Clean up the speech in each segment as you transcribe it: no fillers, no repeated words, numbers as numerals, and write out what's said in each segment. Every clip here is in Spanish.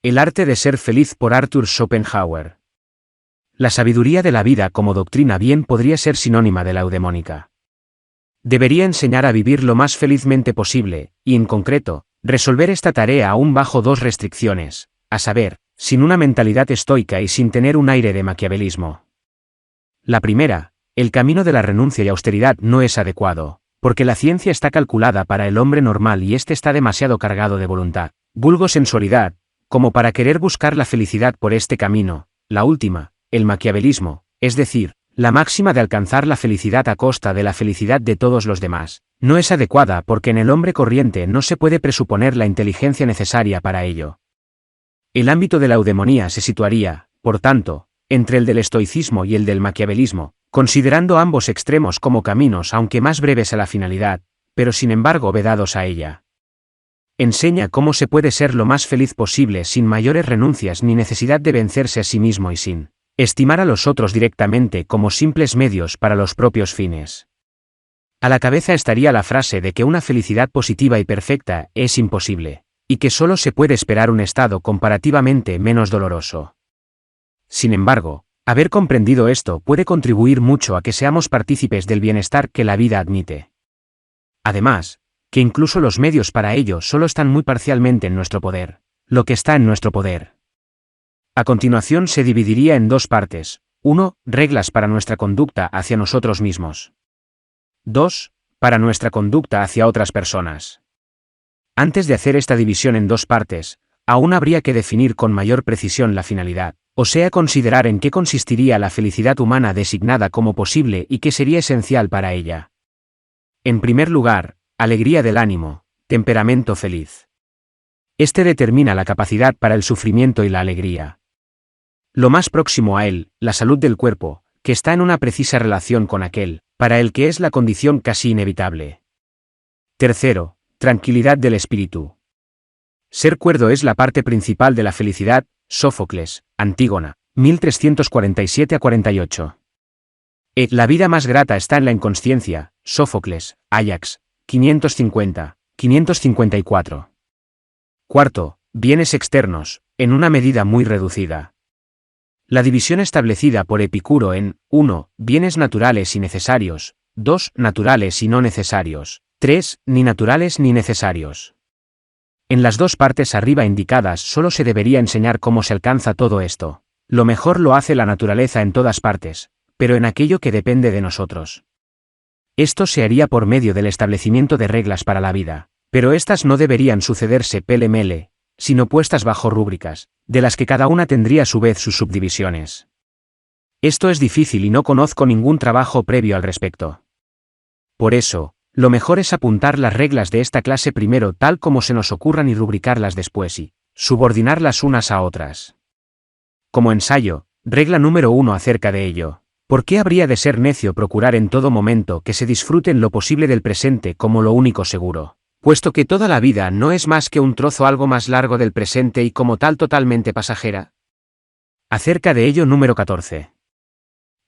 El arte de ser feliz por Arthur Schopenhauer. La sabiduría de la vida como doctrina bien podría ser sinónima de la eudemónica. Debería enseñar a vivir lo más felizmente posible, y en concreto, resolver esta tarea aún bajo dos restricciones, a saber, sin una mentalidad estoica y sin tener un aire de maquiavelismo. La primera, el camino de la renuncia y austeridad no es adecuado, porque la ciencia está calculada para el hombre normal y éste está demasiado cargado de voluntad, vulgo sensualidad, como para querer buscar la felicidad por este camino. La última, el maquiavelismo, es decir, la máxima de alcanzar la felicidad a costa de la felicidad de todos los demás, no es adecuada porque en el hombre corriente no se puede presuponer la inteligencia necesaria para ello. El ámbito de la eudemonía se situaría, por tanto, entre el del estoicismo y el del maquiavelismo, considerando ambos extremos como caminos aunque más breves a la finalidad, pero sin embargo vedados a ella. Enseña cómo se puede ser lo más feliz posible sin mayores renuncias ni necesidad de vencerse a sí mismo y sin estimar a los otros directamente como simples medios para los propios fines. A la cabeza estaría la frase de que una felicidad positiva y perfecta es imposible, y que solo se puede esperar un estado comparativamente menos doloroso. Sin embargo, haber comprendido esto puede contribuir mucho a que seamos partícipes del bienestar que la vida admite. Además, que incluso los medios para ello solo están muy parcialmente en nuestro poder, lo que está en nuestro poder. A continuación se dividiría en dos partes: 1. Reglas para nuestra conducta hacia nosotros mismos. 2. Para nuestra conducta hacia otras personas. Antes de hacer esta división en dos partes, aún habría que definir con mayor precisión la finalidad, o sea, considerar en qué consistiría la felicidad humana designada como posible y qué sería esencial para ella. En primer lugar, alegría del ánimo, temperamento feliz. Este determina la capacidad para el sufrimiento y la alegría. Lo más próximo a él, la salud del cuerpo, que está en una precisa relación con aquel, para el que es la condición casi inevitable. Tercero, tranquilidad del espíritu. Ser cuerdo es la parte principal de la felicidad. Sófocles, Antígona, 1347-48. La vida más grata está en la inconsciencia. Sófocles, Áyax, 550-554. Cuarto, bienes externos, en una medida muy reducida. La división establecida por Epicuro en 1. Bienes naturales y necesarios, 2. Naturales y no necesarios, 3. Ni naturales ni necesarios. En las dos partes arriba indicadas solo se debería enseñar cómo se alcanza todo esto. Lo mejor lo hace la naturaleza en todas partes, pero en aquello que depende de nosotros. Esto se haría por medio del establecimiento de reglas para la vida, pero estas no deberían sucederse pele-mele, sino puestas bajo rúbricas, de las que cada una tendría a su vez sus subdivisiones. Esto es difícil y no conozco ningún trabajo previo al respecto. Por eso, lo mejor es apuntar las reglas de esta clase primero tal como se nos ocurran y rubricarlas después y subordinarlas unas a otras. Como ensayo, regla número 1 acerca de ello. ¿Por qué habría de ser necio procurar en todo momento que se disfrute en lo posible del presente como lo único seguro? Puesto que toda la vida no es más que un trozo algo más largo del presente y como tal totalmente pasajera. Acerca de ello número 14.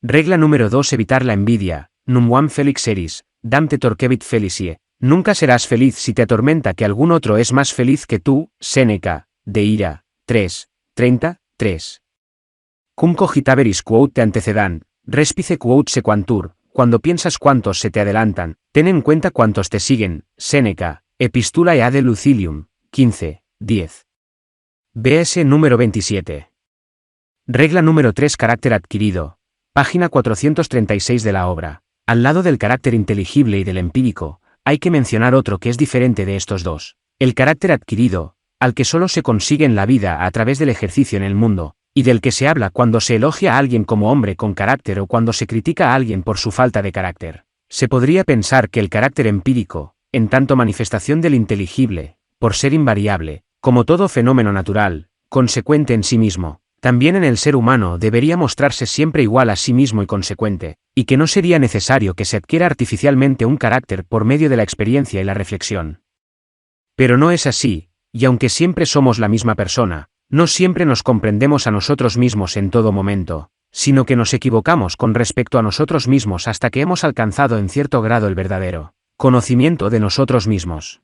Regla número 2: evitar la envidia. Nunquam felix eris, dam te torquebit felicie. Nunca serás feliz si te atormenta que algún otro es más feliz que tú. Séneca, de Ira, 3:33. Cum cogitaveris quod te antecedan, respice quod sequantur. Cuando piensas cuántos se te adelantan, ten en cuenta cuántos te siguen. Séneca, Epistulae de Lucilium, 15:10. BS número 27. Regla número 3: carácter adquirido. Página 436 de la obra. Al lado del carácter inteligible y del empírico, hay que mencionar otro que es diferente de estos dos: el carácter adquirido, al que solo se consigue en la vida a través del ejercicio en el mundo, y del que se habla cuando se elogia a alguien como hombre con carácter o cuando se critica a alguien por su falta de carácter. Se podría pensar que el carácter empírico, en tanto manifestación del inteligible, por ser invariable, como todo fenómeno natural, consecuente en sí mismo, también en el ser humano debería mostrarse siempre igual a sí mismo y consecuente, y que no sería necesario que se adquiera artificialmente un carácter por medio de la experiencia y la reflexión. Pero no es así, y aunque siempre somos la misma persona, no siempre nos comprendemos a nosotros mismos en todo momento, sino que nos equivocamos con respecto a nosotros mismos hasta que hemos alcanzado en cierto grado el verdadero conocimiento de nosotros mismos.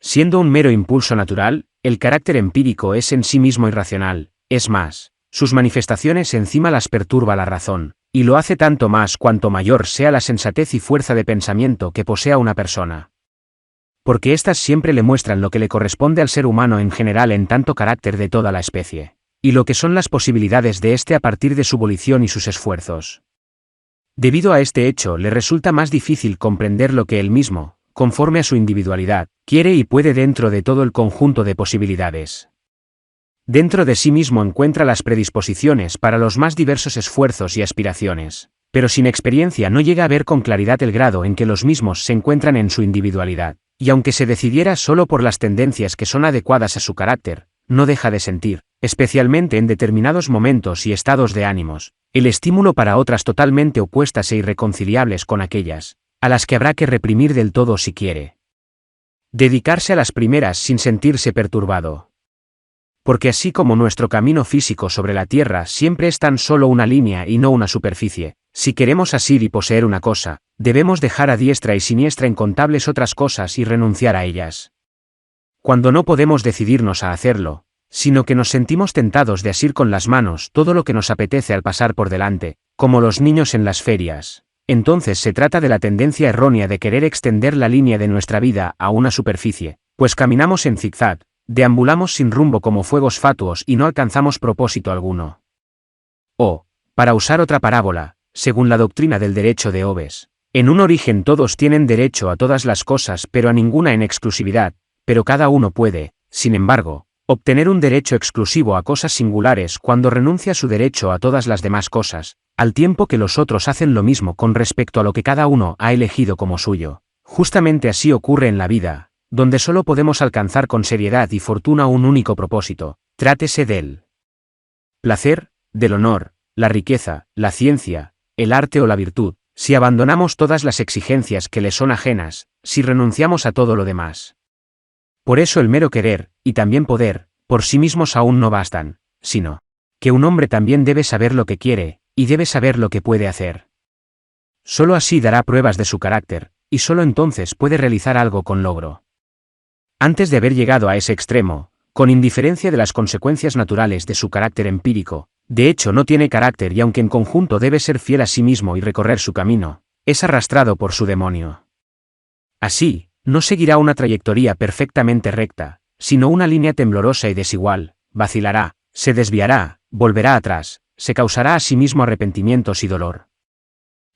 Siendo un mero impulso natural, el carácter empírico es en sí mismo irracional, es más, sus manifestaciones encima las perturba la razón, y lo hace tanto más cuanto mayor sea la sensatez y fuerza de pensamiento que posea una persona. Porque éstas siempre le muestran lo que le corresponde al ser humano en general en tanto carácter de toda la especie, y lo que son las posibilidades de éste a partir de su volición y sus esfuerzos. Debido a este hecho le resulta más difícil comprender lo que él mismo, conforme a su individualidad, quiere y puede dentro de todo el conjunto de posibilidades. Dentro de sí mismo encuentra las predisposiciones para los más diversos esfuerzos y aspiraciones, pero sin experiencia no llega a ver con claridad el grado en que los mismos se encuentran en su individualidad, y aunque se decidiera solo por las tendencias que son adecuadas a su carácter, no deja de sentir, especialmente en determinados momentos y estados de ánimos, el estímulo para otras totalmente opuestas e irreconciliables con aquellas, a las que habrá que reprimir del todo si quiere dedicarse a las primeras sin sentirse perturbado. Porque así como nuestro camino físico sobre la Tierra siempre es tan solo una línea y no una superficie, si queremos asir y poseer una cosa, debemos dejar a diestra y siniestra incontables otras cosas y renunciar a ellas. Cuando no podemos decidirnos a hacerlo, sino que nos sentimos tentados de asir con las manos todo lo que nos apetece al pasar por delante, como los niños en las ferias, entonces se trata de la tendencia errónea de querer extender la línea de nuestra vida a una superficie, pues caminamos en zigzag, deambulamos sin rumbo como fuegos fatuos y no alcanzamos propósito alguno. O, para usar otra parábola, según la doctrina del derecho de Hobbes, en un origen todos tienen derecho a todas las cosas pero a ninguna en exclusividad, pero cada uno puede, sin embargo, obtener un derecho exclusivo a cosas singulares cuando renuncia su derecho a todas las demás cosas, al tiempo que los otros hacen lo mismo con respecto a lo que cada uno ha elegido como suyo. Justamente así ocurre en la vida, donde solo podemos alcanzar con seriedad y fortuna un único propósito, trátese del placer, del honor, la riqueza, la ciencia, el arte o la virtud, si abandonamos todas las exigencias que le son ajenas, si renunciamos a todo lo demás. Por eso el mero querer, y también poder, por sí mismos aún no bastan, sino que un hombre también debe saber lo que quiere, y debe saber lo que puede hacer. Solo así dará pruebas de su carácter, y solo entonces puede realizar algo con logro. Antes de haber llegado a ese extremo, con indiferencia de las consecuencias naturales de su carácter empírico, de hecho no tiene carácter y aunque en conjunto debe ser fiel a sí mismo y recorrer su camino, es arrastrado por su demonio. Así, no seguirá una trayectoria perfectamente recta, sino una línea temblorosa y desigual, vacilará, se desviará, volverá atrás, se causará a sí mismo arrepentimientos y dolor.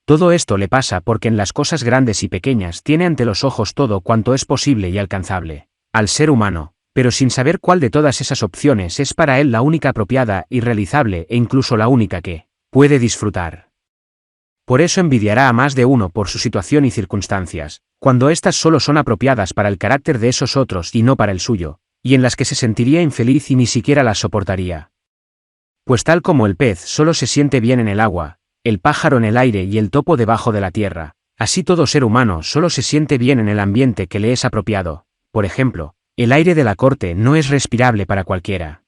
Todo esto le pasa porque en las cosas grandes y pequeñas tiene ante los ojos todo cuanto es posible y alcanzable, al ser humano, pero sin saber cuál de todas esas opciones es para él la única apropiada y realizable e incluso la única que puede disfrutar. Por eso envidiará a más de uno por su situación y circunstancias, cuando éstas solo son apropiadas para el carácter de esos otros y no para el suyo, y en las que se sentiría infeliz y ni siquiera las soportaría. Pues tal como el pez solo se siente bien en el agua, el pájaro en el aire y el topo debajo de la tierra, así todo ser humano solo se siente bien en el ambiente que le es apropiado. Por ejemplo, el aire de la corte no es respirable para cualquiera.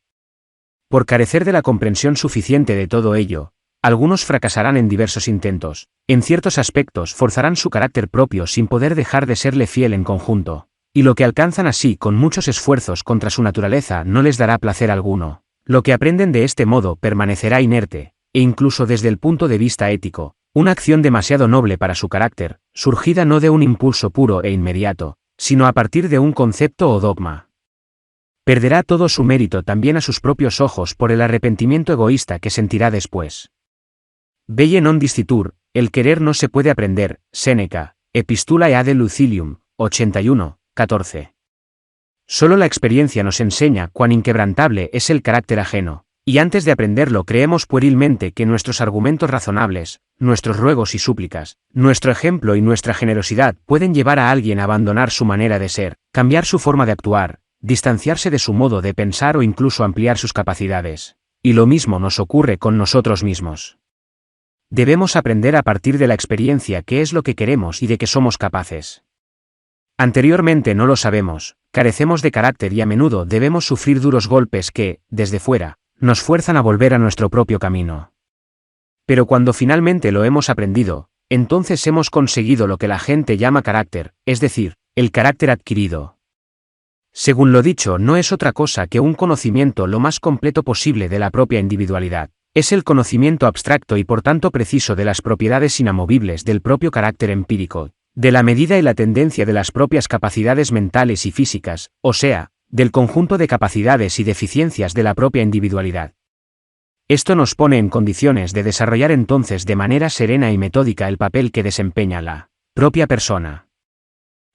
Por carecer de la comprensión suficiente de todo ello, algunos fracasarán en diversos intentos, en ciertos aspectos forzarán su carácter propio sin poder dejar de serle fiel en conjunto, y lo que alcanzan así con muchos esfuerzos contra su naturaleza no les dará placer alguno. Lo que aprenden de este modo permanecerá inerte, e incluso desde el punto de vista ético, una acción demasiado noble para su carácter, surgida no de un impulso puro e inmediato, sino a partir de un concepto o dogma. Perderá todo su mérito también a sus propios ojos por el arrepentimiento egoísta que sentirá después. Belle non dicitur, el querer no se puede aprender, Séneca, Epistulae ad Lucilium, 81, 14. Solo la experiencia nos enseña cuán inquebrantable es el carácter ajeno, y antes de aprenderlo creemos puerilmente que nuestros argumentos razonables, nuestros ruegos y súplicas, nuestro ejemplo y nuestra generosidad pueden llevar a alguien a abandonar su manera de ser, cambiar su forma de actuar, distanciarse de su modo de pensar o incluso ampliar sus capacidades. Y lo mismo nos ocurre con nosotros mismos. Debemos aprender a partir de la experiencia qué es lo que queremos y de qué somos capaces. Anteriormente no lo sabemos, carecemos de carácter y a menudo debemos sufrir duros golpes que, desde fuera, nos fuerzan a volver a nuestro propio camino. Pero cuando finalmente lo hemos aprendido, entonces hemos conseguido lo que la gente llama carácter, es decir, el carácter adquirido. Según lo dicho, no es otra cosa que un conocimiento lo más completo posible de la propia individualidad. Es el conocimiento abstracto y por tanto preciso de las propiedades inamovibles del propio carácter empírico, de la medida y la tendencia de las propias capacidades mentales y físicas, o sea, del conjunto de capacidades y deficiencias de la propia individualidad. Esto nos pone en condiciones de desarrollar entonces de manera serena y metódica el papel que desempeña la propia persona.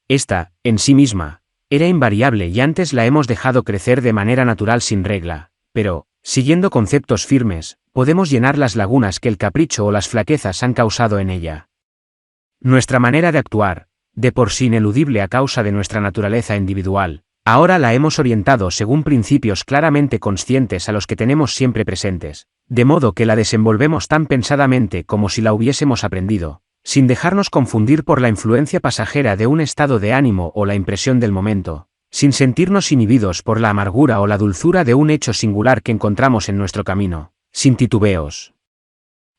Esta, en sí misma, era invariable y antes la hemos dejado crecer de manera natural sin regla, pero, siguiendo conceptos firmes, podemos llenar las lagunas que el capricho o las flaquezas han causado en ella. Nuestra manera de actuar, de por sí ineludible a causa de nuestra naturaleza individual, ahora la hemos orientado según principios claramente conscientes a los que tenemos siempre presentes, de modo que la desenvolvemos tan pensadamente como si la hubiésemos aprendido, sin dejarnos confundir por la influencia pasajera de un estado de ánimo o la impresión del momento, sin sentirnos inhibidos por la amargura o la dulzura de un hecho singular que encontramos en nuestro camino, sin titubeos,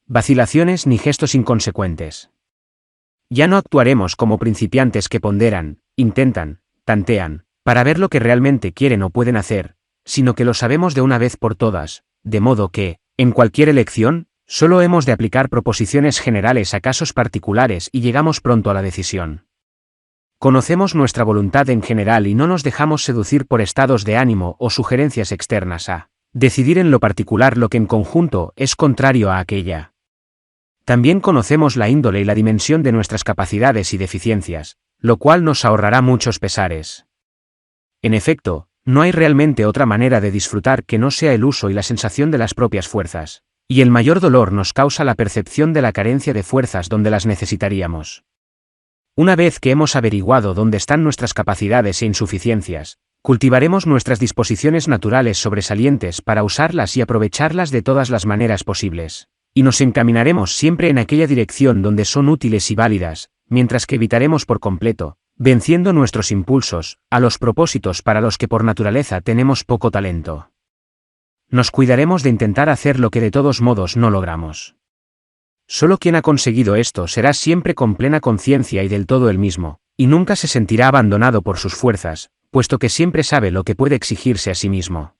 vacilaciones ni gestos inconsecuentes. Ya no actuaremos como principiantes que ponderan, intentan, tantean, para ver lo que realmente quieren o pueden hacer, sino que lo sabemos de una vez por todas, de modo que, en cualquier elección, solo hemos de aplicar proposiciones generales a casos particulares y llegamos pronto a la decisión. Conocemos nuestra voluntad en general y no nos dejamos seducir por estados de ánimo o sugerencias externas a decidir en lo particular lo que en conjunto es contrario a aquella. También conocemos la índole y la dimensión de nuestras capacidades y deficiencias, lo cual nos ahorrará muchos pesares. En efecto, no hay realmente otra manera de disfrutar que no sea el uso y la sensación de las propias fuerzas, y el mayor dolor nos causa la percepción de la carencia de fuerzas donde las necesitaríamos. Una vez que hemos averiguado dónde están nuestras capacidades e insuficiencias, cultivaremos nuestras disposiciones naturales sobresalientes para usarlas y aprovecharlas de todas las maneras posibles, y nos encaminaremos siempre en aquella dirección donde son útiles y válidas, mientras que evitaremos por completo, venciendo nuestros impulsos, a los propósitos para los que por naturaleza tenemos poco talento. Nos cuidaremos de intentar hacer lo que de todos modos no logramos. Solo quien ha conseguido esto será siempre con plena conciencia y del todo él mismo, y nunca se sentirá abandonado por sus fuerzas, puesto que siempre sabe lo que puede exigirse a sí mismo.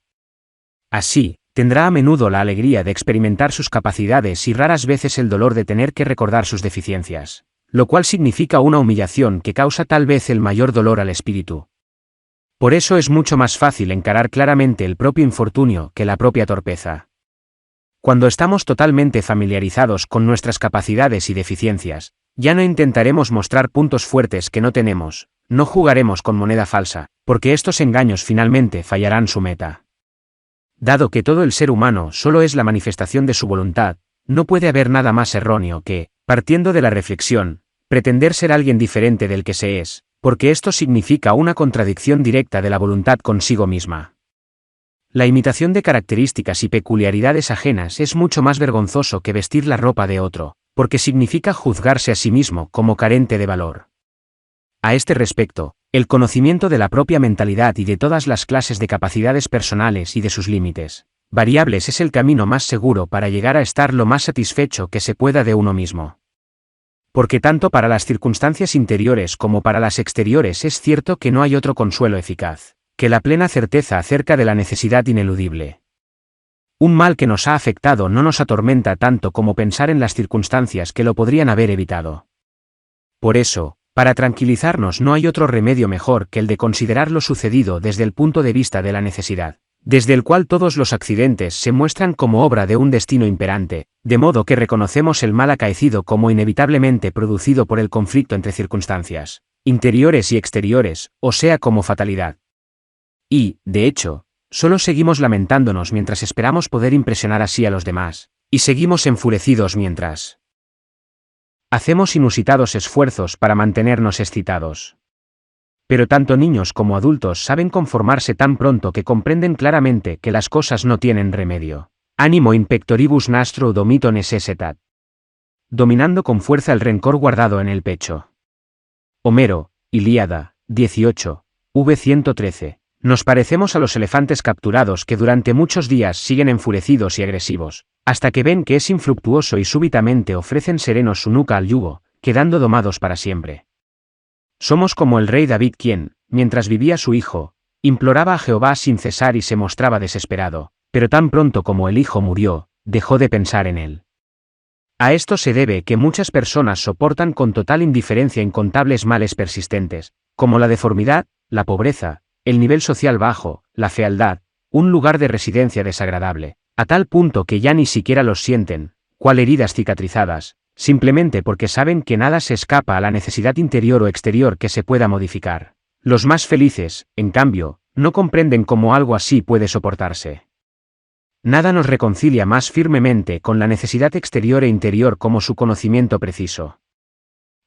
Así, tendrá a menudo la alegría de experimentar sus capacidades y raras veces el dolor de tener que recordar sus deficiencias, lo cual significa una humillación que causa tal vez el mayor dolor al espíritu. Por eso es mucho más fácil encarar claramente el propio infortunio que la propia torpeza. Cuando estamos totalmente familiarizados con nuestras capacidades y deficiencias, ya no intentaremos mostrar puntos fuertes que no tenemos, no jugaremos con moneda falsa, porque estos engaños finalmente fallarán su meta. Dado que todo el ser humano solo es la manifestación de su voluntad, no puede haber nada más erróneo que, partiendo de la reflexión, pretender ser alguien diferente del que se es, porque esto significa una contradicción directa de la voluntad consigo misma. La imitación de características y peculiaridades ajenas es mucho más vergonzoso que vestir la ropa de otro, porque significa juzgarse a sí mismo como carente de valor. A este respecto, el conocimiento de la propia mentalidad y de todas las clases de capacidades personales y de sus límites variables es el camino más seguro para llegar a estar lo más satisfecho que se pueda de uno mismo. Porque tanto para las circunstancias interiores como para las exteriores es cierto que no hay otro consuelo eficaz que la plena certeza acerca de la necesidad ineludible. Un mal que nos ha afectado no nos atormenta tanto como pensar en las circunstancias que lo podrían haber evitado. Por eso, para tranquilizarnos no hay otro remedio mejor que el de considerar lo sucedido desde el punto de vista de la necesidad, desde el cual todos los accidentes se muestran como obra de un destino imperante, de modo que reconocemos el mal acaecido como inevitablemente producido por el conflicto entre circunstancias, interiores y exteriores, o sea como fatalidad. Y, de hecho, solo seguimos lamentándonos mientras esperamos poder impresionar así a los demás, y seguimos enfurecidos mientras hacemos inusitados esfuerzos para mantenernos excitados. Pero tanto niños como adultos saben conformarse tan pronto que comprenden claramente que las cosas no tienen remedio. Animo in pectoribus nostro domito necessitat. Dominando con fuerza el rencor guardado en el pecho. Homero, Ilíada, 18, v. 113. Nos parecemos a los elefantes capturados que durante muchos días siguen enfurecidos y agresivos, hasta que ven que es infructuoso y súbitamente ofrecen serenos su nuca al yugo, quedando domados para siempre. Somos como el rey David quien, mientras vivía su hijo, Imploraba a Jehová sin cesar y se mostraba desesperado, pero tan pronto como el hijo murió, dejó de pensar en él. A esto se debe que muchas personas soportan con total indiferencia incontables males persistentes, como la deformidad, la pobreza, el nivel social bajo, la fealdad, un lugar de residencia desagradable, a tal punto que ya ni siquiera los sienten, cual heridas cicatrizadas, simplemente porque saben que nada se escapa a la necesidad interior o exterior que se pueda modificar. Los más felices, en cambio, no comprenden cómo algo así puede soportarse. Nada nos reconcilia más firmemente con la necesidad exterior e interior como su conocimiento preciso.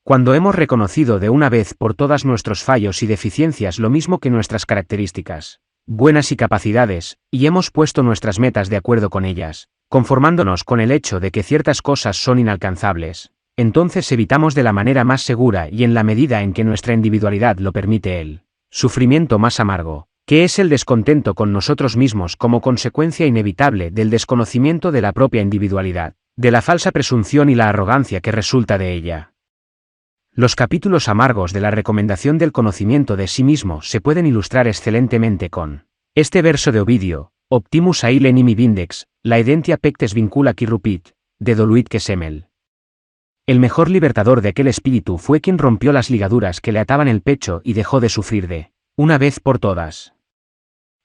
Cuando hemos reconocido de una vez por todas nuestros fallos y deficiencias lo mismo que nuestras características, buenas y capacidades, y hemos puesto nuestras metas de acuerdo con ellas, conformándonos con el hecho de que ciertas cosas son inalcanzables, entonces evitamos de la manera más segura y en la medida en que nuestra individualidad lo permite el sufrimiento más amargo, que es el descontento con nosotros mismos como consecuencia inevitable del desconocimiento de la propia individualidad, de la falsa presunción y la arrogancia que resulta de ella. Los capítulos amargos de la recomendación del conocimiento de sí mismo se pueden ilustrar excelentemente con este verso de Ovidio: Optimus aile nimi vindex, la edentia pectes vincula qui rupit, de Doluit que Semel. El mejor libertador de aquel espíritu fue quien rompió las ligaduras que le ataban el pecho y dejó de sufrir de una vez por todas.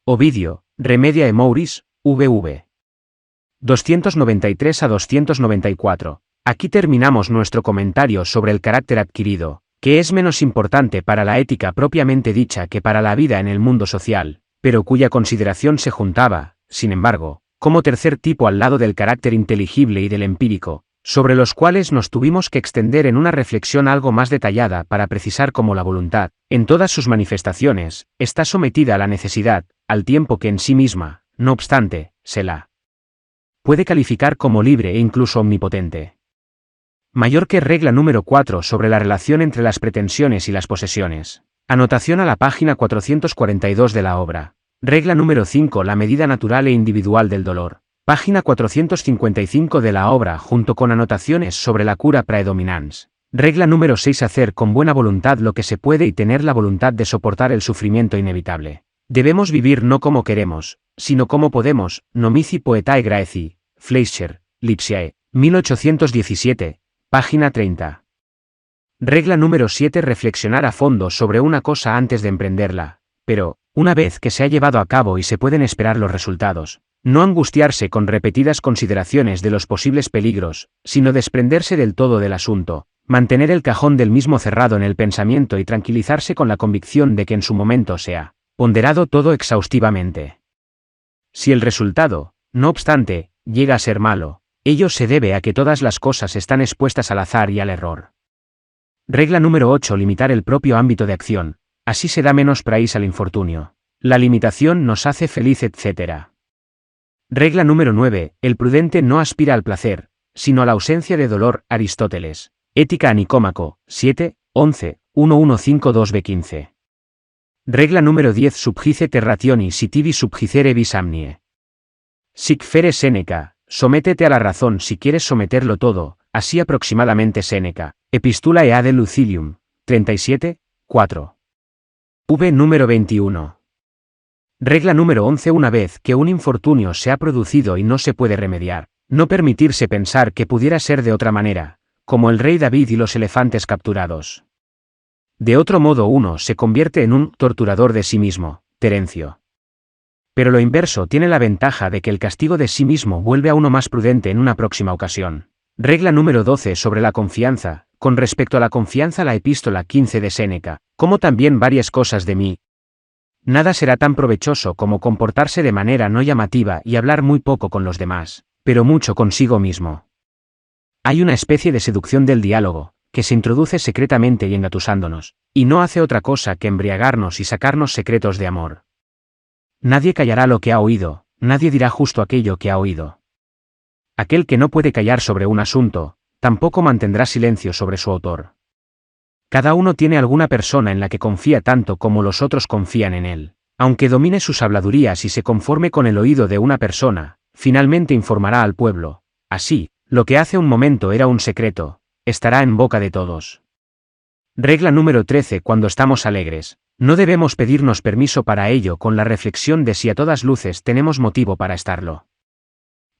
Ovidio, Remedia e Mouris, VV. 293 a 294. Aquí terminamos nuestro comentario sobre el carácter adquirido, que es menos importante para la ética propiamente dicha que para la vida en el mundo social, pero cuya consideración se juntaba, sin embargo, como tercer tipo al lado del carácter inteligible y del empírico, sobre los cuales nos tuvimos que extender en una reflexión algo más detallada para precisar cómo la voluntad, en todas sus manifestaciones, está sometida a la necesidad, al tiempo que en sí misma, no obstante, se la puede calificar como libre e incluso omnipotente. Mayor que regla número 4 sobre la relación entre las pretensiones y las posesiones. Anotación a la página 442 de la obra. Regla número 5, la medida natural e individual del dolor. Página 455 de la obra junto con anotaciones sobre la cura predominans. Regla número 6, hacer con buena voluntad lo que se puede y tener la voluntad de soportar el sufrimiento inevitable. Debemos vivir no como queremos, sino como podemos, Nomici Poetae Graeci, Fleischer, Lipsiae, 1817, página 30. Regla número 7, reflexionar a fondo sobre una cosa antes de emprenderla, pero, una vez que se ha llevado a cabo y se pueden esperar los resultados, no angustiarse con repetidas consideraciones de los posibles peligros, sino desprenderse del todo del asunto, mantener el cajón del mismo cerrado en el pensamiento y tranquilizarse con la convicción de que en su momento se ha ponderado todo exhaustivamente. Si el resultado, no obstante, llega a ser malo, ello se debe a que todas las cosas están expuestas al azar y al error. Regla número 8, limitar el propio ámbito de acción, así se da menos praís al infortunio. La limitación nos hace feliz, etc. Regla número 9, el prudente no aspira al placer, sino a la ausencia de dolor. Aristóteles, Ética a Nicómaco, 7, 11, 1152b15. Regla número 10, subjice terrationi si tibi subjicere vis amnie. Sic fere Séneca, sométete a la razón si quieres someterlo todo, así aproximadamente Séneca, Epistulae ad Lucilium, 37, 4. V número 21. Regla número 11, una vez que un infortunio se ha producido y no se puede remediar, no permitirse pensar que pudiera ser de otra manera, como el rey David y los elefantes capturados. De otro modo uno se convierte en un torturador de sí mismo, Terencio. Pero lo inverso tiene la ventaja de que el castigo de sí mismo vuelve a uno más prudente en una próxima ocasión. Regla número 12 sobre la confianza. Con respecto a la confianza, la epístola 15 de Séneca, como también varias cosas de mí. Nada será tan provechoso como comportarse de manera no llamativa y hablar muy poco con los demás, pero mucho consigo mismo. Hay una especie de seducción del diálogo, que se introduce secretamente y engatusándonos, y no hace otra cosa que embriagarnos y sacarnos secretos de amor. Nadie callará lo que ha oído, nadie dirá justo aquello que ha oído. Aquel que no puede callar sobre un asunto, tampoco mantendrá silencio sobre su autor. Cada uno tiene alguna persona en la que confía tanto como los otros confían en él. Aunque domine sus habladurías y se conforme con el oído de una persona, finalmente informará al pueblo. Así, lo que hace un momento era un secreto, estará en boca de todos. Regla número 13, cuando estamos alegres, No debemos pedirnos permiso para ello con la reflexión de si a todas luces tenemos motivo para estarlo.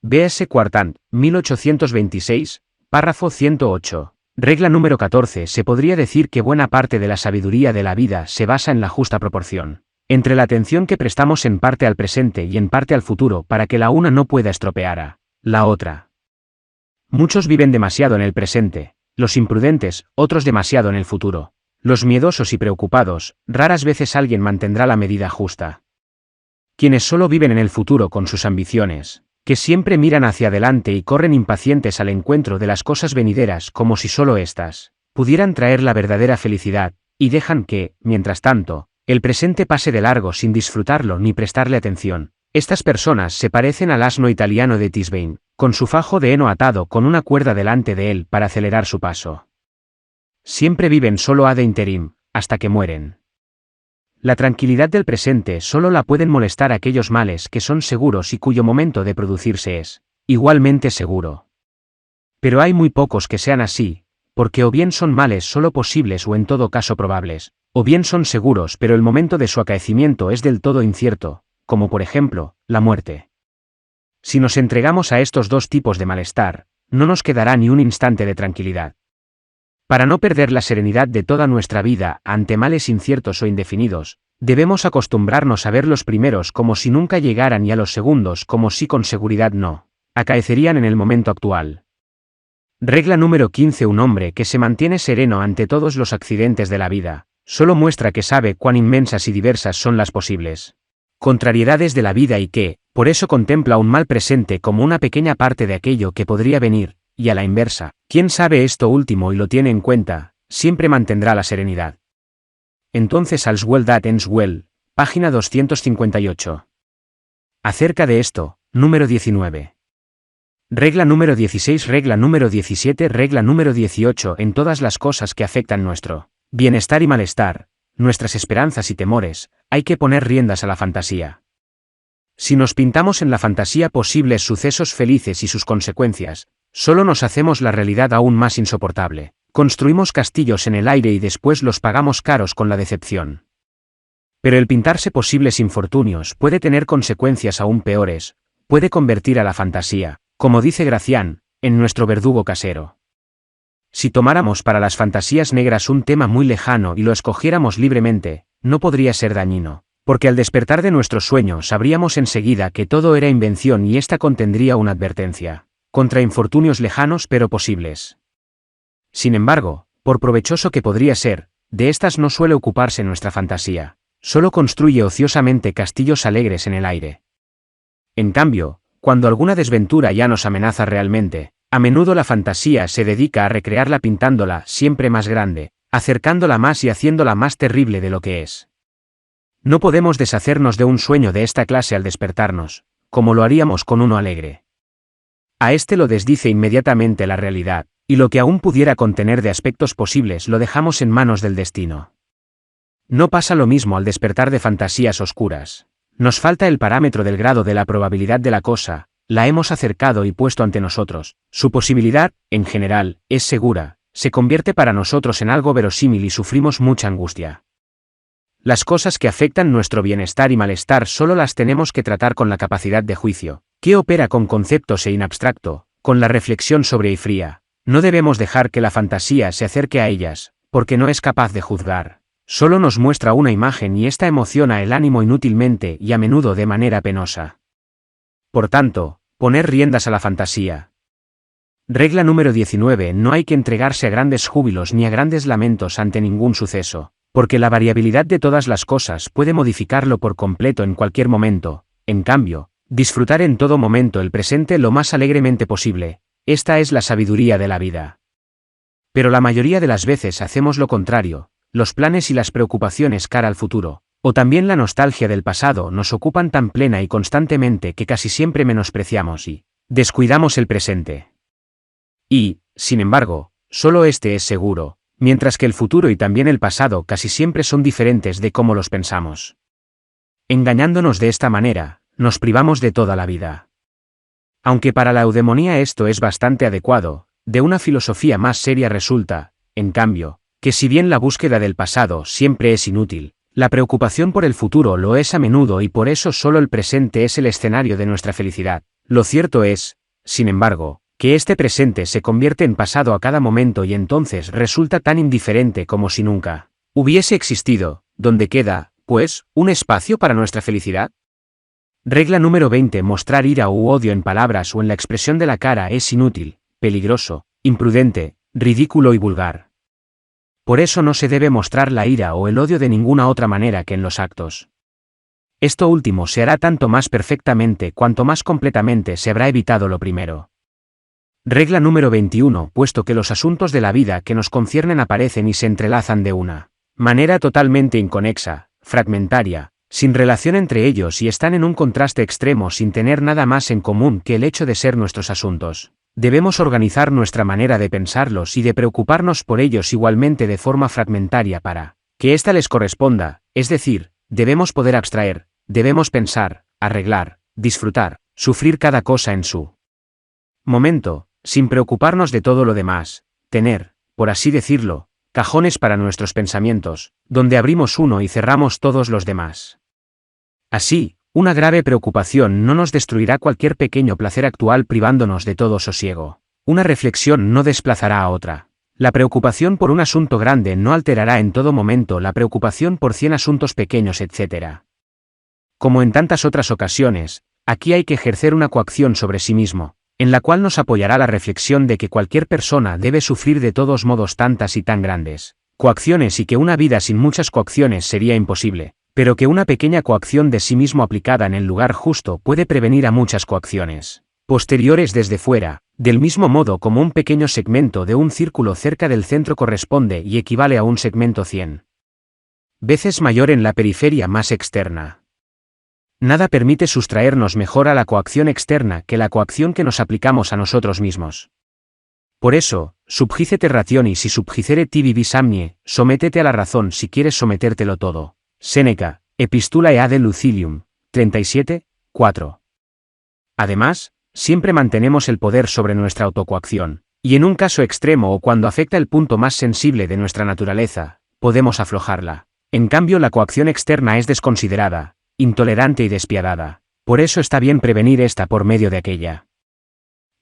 B.S. Quartant, 1826, párrafo 108. Regla número 14. Se podría decir que buena parte de la sabiduría de la vida se basa en la justa proporción entre la atención que prestamos en parte al presente y en parte al futuro para que la una no pueda estropear a la otra. Muchos viven demasiado en el presente, los imprudentes, otros demasiado en el futuro. Los miedosos y preocupados, raras veces alguien mantendrá la medida justa. Quienes solo viven en el futuro con sus ambiciones, que siempre miran hacia adelante y corren impacientes al encuentro de las cosas venideras como si solo éstas pudieran traer la verdadera felicidad, y dejan que, mientras tanto, el presente pase de largo sin disfrutarlo ni prestarle atención. Estas personas se parecen al asno italiano de Tisbein, con su fajo de heno atado con una cuerda delante de él para acelerar su paso. Siempre viven solo ad interim, hasta que mueren. La tranquilidad del presente solo la pueden molestar aquellos males que son seguros y cuyo momento de producirse es igualmente seguro. Pero hay muy pocos que sean así, porque o bien son males solo posibles o en todo caso probables, o bien son seguros pero el momento de su acaecimiento es del todo incierto, como por ejemplo, la muerte. Si nos entregamos a estos dos tipos de malestar, no nos quedará ni un instante de tranquilidad. Para no perder la serenidad de toda nuestra vida ante males inciertos o indefinidos, debemos acostumbrarnos a ver los primeros como si nunca llegaran y a los segundos como si con seguridad no acaecerían en el momento actual. Regla número 15. Un hombre que se mantiene sereno ante todos los accidentes de la vida, solo muestra que sabe cuán inmensas y diversas son las posibles contrariedades de la vida y que, por eso contempla un mal presente como una pequeña parte de aquello que podría venir, y a la inversa, quien sabe esto último y lo tiene en cuenta, siempre mantendrá la serenidad. Entonces All's Well That Ends Well, página 258. Acerca de esto, número 19. Regla número 16. Regla número 17. Regla número 18. En todas las cosas que afectan nuestro bienestar y malestar, nuestras esperanzas y temores, hay que poner riendas a la fantasía. Si nos pintamos en la fantasía posibles sucesos felices y sus consecuencias, solo nos hacemos la realidad aún más insoportable. Construimos castillos en el aire y después los pagamos caros con la decepción. Pero el pintarse posibles infortunios puede tener consecuencias aún peores, puede convertir a la fantasía, como dice Gracián, en nuestro verdugo casero. Si tomáramos para las fantasías negras un tema muy lejano y lo escogiéramos libremente, no podría ser dañino, porque al despertar de nuestro sueño sabríamos enseguida que todo era invención y ésta contendría una advertencia contra infortunios lejanos pero posibles. Sin embargo, por provechoso que podría ser, de estas no suele ocuparse nuestra fantasía, solo construye ociosamente castillos alegres en el aire. En cambio, cuando alguna desventura ya nos amenaza realmente, a menudo la fantasía se dedica a recrearla pintándola siempre más grande, acercándola más y haciéndola más terrible de lo que es. No podemos deshacernos de un sueño de esta clase al despertarnos, como lo haríamos con uno alegre. A este lo desdice inmediatamente la realidad, y lo que aún pudiera contener de aspectos posibles lo dejamos en manos del destino. No pasa lo mismo al despertar de fantasías oscuras. Nos falta el parámetro del grado de la probabilidad de la cosa, la hemos acercado y puesto ante nosotros. Su posibilidad, en general, es segura, se convierte para nosotros en algo verosímil y sufrimos mucha angustia. Las cosas que afectan nuestro bienestar y malestar solo las tenemos que tratar con la capacidad de juicio, que opera con conceptos e in abstracto, con la reflexión sobria y fría. No debemos dejar que la fantasía se acerque a ellas, porque no es capaz de juzgar. Solo nos muestra una imagen y esta emociona el ánimo inútilmente y a menudo de manera penosa. Por tanto, poner riendas a la fantasía. Regla número 19. No hay que entregarse a grandes júbilos ni a grandes lamentos ante ningún suceso, porque la variabilidad de todas las cosas puede modificarlo por completo en cualquier momento. En cambio, disfrutar en todo momento el presente lo más alegremente posible, esta es la sabiduría de la vida. Pero la mayoría de las veces hacemos lo contrario. Los planes y las preocupaciones cara al futuro, o también la nostalgia del pasado nos ocupan tan plena y constantemente que casi siempre menospreciamos y descuidamos el presente. Y, sin embargo, solo este es seguro, mientras que el futuro y también el pasado casi siempre son diferentes de cómo los pensamos. Engañándonos de esta manera, nos privamos de toda la vida. Aunque para la eudemonía esto es bastante adecuado, de una filosofía más seria resulta, en cambio, que si bien la búsqueda del pasado siempre es inútil, La preocupación por el futuro lo es a menudo y por eso solo el presente es el escenario de nuestra felicidad. Lo cierto es, sin embargo, que este presente se convierte en pasado a cada momento y entonces resulta tan indiferente como si nunca hubiese existido, donde queda, pues, un espacio para nuestra felicidad. Regla número 20. Mostrar ira u odio en palabras o en la expresión de la cara es inútil, peligroso, imprudente, ridículo y vulgar. Por eso no se debe mostrar la ira o el odio de ninguna otra manera que en los actos. Esto último se hará tanto más perfectamente cuanto más completamente se habrá evitado lo primero. Regla número 21. Puesto que los asuntos de la vida que nos conciernen aparecen y se entrelazan de una manera totalmente inconexa, fragmentaria, sin relación entre ellos y están en un contraste extremo sin tener nada más en común que el hecho de ser nuestros asuntos, debemos organizar nuestra manera de pensarlos y de preocuparnos por ellos igualmente de forma fragmentaria para que ésta les corresponda, es decir, debemos poder abstraer, debemos pensar, arreglar, disfrutar, sufrir cada cosa en su momento, sin preocuparnos de todo lo demás, tener, por así decirlo, cajones para nuestros pensamientos, donde abrimos uno y cerramos todos los demás. Así, una grave preocupación no nos destruirá cualquier pequeño placer actual privándonos de todo sosiego. Una reflexión no desplazará a otra. La preocupación por un asunto grande no alterará en todo momento la preocupación por 100 asuntos pequeños, etc. Como en tantas otras ocasiones, aquí hay que ejercer una coacción sobre sí mismo, en la cual nos apoyará la reflexión de que cualquier persona debe sufrir de todos modos tantas y tan grandes coacciones y que una vida sin muchas coacciones sería imposible, pero que una pequeña coacción de sí mismo aplicada en el lugar justo puede prevenir a muchas coacciones posteriores desde fuera, del mismo modo como un pequeño segmento de un círculo cerca del centro corresponde y equivale a un segmento 100 veces mayor en la periferia más externa. Nada permite sustraernos mejor a la coacción externa que la coacción que nos aplicamos a nosotros mismos. Por eso, subjícete rationis y subjicere tibi vis amnie, sométete a la razón si quieres sometértelo todo. Séneca, Epistulae ad Lucilium, 37, 4. Además, siempre mantenemos el poder sobre nuestra autocoacción, y en un caso extremo o cuando afecta el punto más sensible de nuestra naturaleza, podemos aflojarla. En cambio, la coacción externa es desconsiderada, intolerante y despiadada. Por eso está bien prevenir esta por medio de aquella.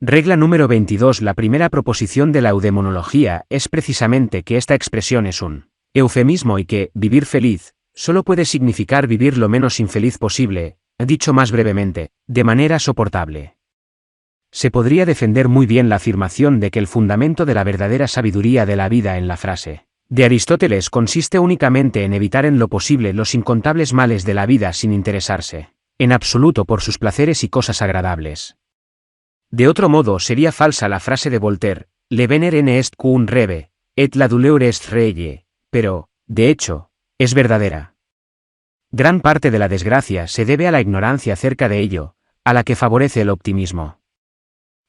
Regla número 22. La primera proposición de la eudemonología es precisamente que esta expresión es un eufemismo y que vivir feliz solo puede significar vivir lo menos infeliz posible, dicho más brevemente, de manera soportable. Se podría defender muy bien la afirmación de que el fundamento de la verdadera sabiduría de la vida en la frase de Aristóteles consiste únicamente en evitar en lo posible los incontables males de la vida sin interesarse en absoluto por sus placeres y cosas agradables. De otro modo sería falsa la frase de Voltaire, le venere ne est cum rebe, et la douleur est reye, pero, de hecho, es verdadera. Gran parte de la desgracia se debe a la ignorancia acerca de ello, a la que favorece el optimismo.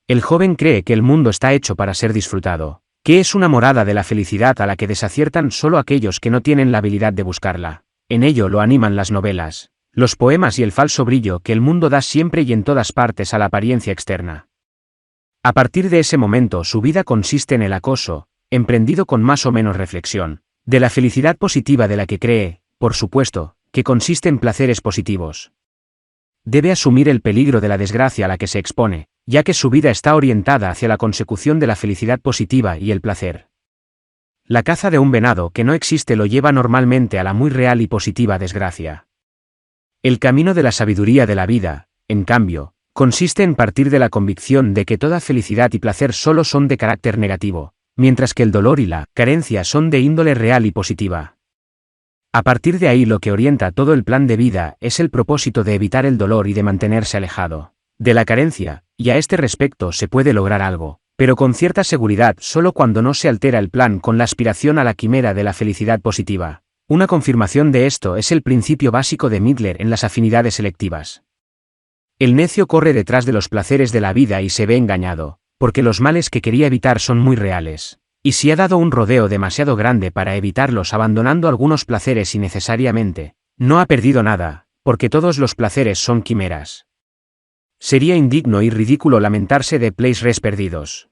El joven cree que el mundo está hecho para ser disfrutado, que es una morada de la felicidad a la que desaciertan solo aquellos que no tienen la habilidad de buscarla. En ello lo animan las novelas, los poemas y el falso brillo que el mundo da siempre y en todas partes a la apariencia externa. A partir de ese momento su vida consiste en el acoso, emprendido con más o menos reflexión, de la felicidad positiva de la que cree, por supuesto, que consiste en placeres positivos. Debe asumir el peligro de la desgracia a la que se expone, ya que su vida está orientada hacia la consecución de la felicidad positiva y el placer. La caza de un venado que no existe lo lleva normalmente a la muy real y positiva desgracia. El camino de la sabiduría de la vida, en cambio, consiste en partir de la convicción de que toda felicidad y placer solo son de carácter negativo, mientras que el dolor y la carencia son de índole real y positiva. A partir de ahí lo que orienta todo el plan de vida es el propósito de evitar el dolor y de mantenerse alejado de la carencia, y a este respecto se puede lograr algo, pero con cierta seguridad solo cuando no se altera el plan con la aspiración a la quimera de la felicidad positiva. Una confirmación de esto es el principio básico de Midler en las afinidades selectivas. El necio corre detrás de los placeres de la vida y se ve engañado, porque los males que quería evitar son muy reales. Y si ha dado un rodeo demasiado grande para evitarlos abandonando algunos placeres innecesariamente, no ha perdido nada, porque todos los placeres son quimeras. Sería indigno y ridículo lamentarse de placeres perdidos.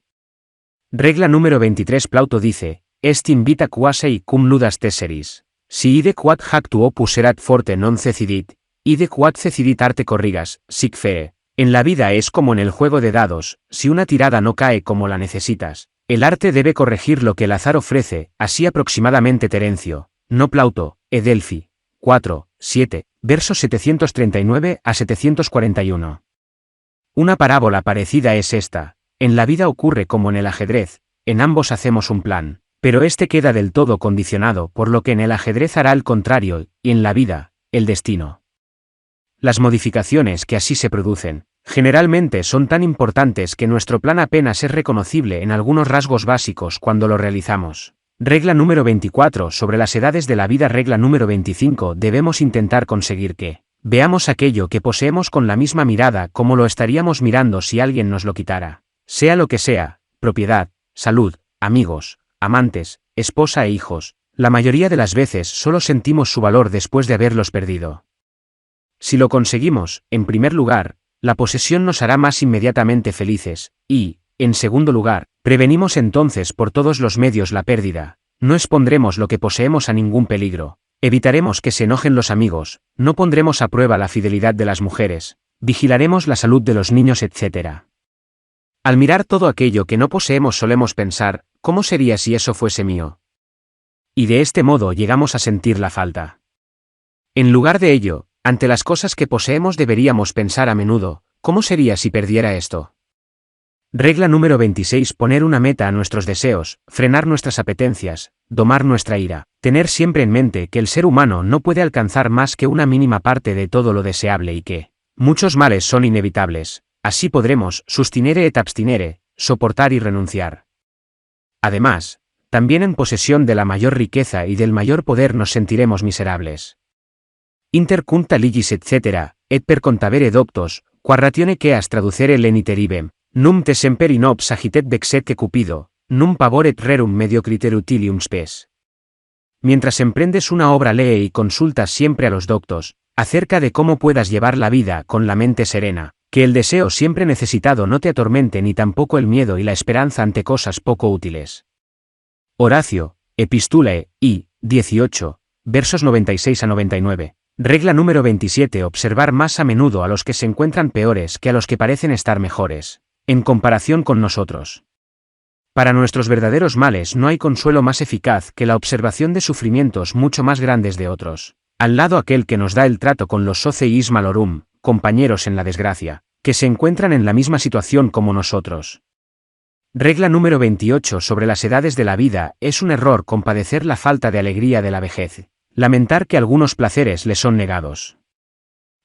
Regla número 23. Plauto dice, est in vita quasi cum ludas tesseris. Si ide quod hac tu opus erat forte non cecidit, ide quod cecidit arte corrigas, sic fee. En la vida es como en el juego de dados, si una tirada no cae como la necesitas, el arte debe corregir lo que el azar ofrece, así aproximadamente Terencio, no Plauto, Edelfi. 4, 7, versos 739 a 741. Una parábola parecida es esta: en la vida ocurre como en el ajedrez, en ambos hacemos un plan, pero este queda del todo condicionado por lo que en el ajedrez hará el contrario, y en la vida, el destino. Las modificaciones que así se producen, generalmente son tan importantes que nuestro plan apenas es reconocible en algunos rasgos básicos cuando lo realizamos. Regla número 24 sobre las edades de la vida. Regla número 25. Debemos intentar conseguir que veamos aquello que poseemos con la misma mirada como lo estaríamos mirando si alguien nos lo quitara. Sea lo que sea, propiedad, salud, amigos, amantes, esposa e hijos, la mayoría de las veces solo sentimos su valor después de haberlos perdido. Si lo conseguimos, en primer lugar, la posesión nos hará más inmediatamente felices, y, en segundo lugar, prevenimos entonces por todos los medios la pérdida, no expondremos lo que poseemos a ningún peligro, evitaremos que se enojen los amigos, no pondremos a prueba la fidelidad de las mujeres, vigilaremos la salud de los niños, etc. Al mirar todo aquello que no poseemos solemos pensar, ¿cómo sería si eso fuese mío? Y de este modo llegamos a sentir la falta. En lugar de ello, ante las cosas que poseemos deberíamos pensar a menudo, ¿cómo sería si perdiera esto? Regla número 26. Poner una meta a nuestros deseos, frenar nuestras apetencias, domar nuestra ira, tener siempre en mente que el ser humano no puede alcanzar más que una mínima parte de todo lo deseable y que muchos males son inevitables, así podremos, sustinere et abstinere, soportar y renunciar. Además, también en posesión de la mayor riqueza y del mayor poder nos sentiremos miserables. Inter cunta ligis etc., et per contavere doctos, qua ratione queas traducere leniteribem, num te semper in ob sagitet vexet que Cupido, num pavor et rerum mediocriter utilium spes. Mientras emprendes una obra lee y consultas siempre a los doctos, acerca de cómo puedas llevar la vida con la mente serena, que el deseo siempre necesitado no te atormente ni tampoco el miedo y la esperanza ante cosas poco útiles. Horacio, Epistulae, I, 18, versos 96 a 99. Regla número 27. Observar más a menudo a los que se encuentran peores que a los que parecen estar mejores, en comparación con nosotros. Para nuestros verdaderos males no hay consuelo más eficaz que la observación de sufrimientos mucho más grandes de otros, al lado aquel que nos da el trato con los soceis malorum, compañeros en la desgracia, que se encuentran en la misma situación como nosotros. Regla número 28. Sobre las edades de la vida. Es un error compadecer la falta de alegría de la vejez, lamentar que algunos placeres le son negados.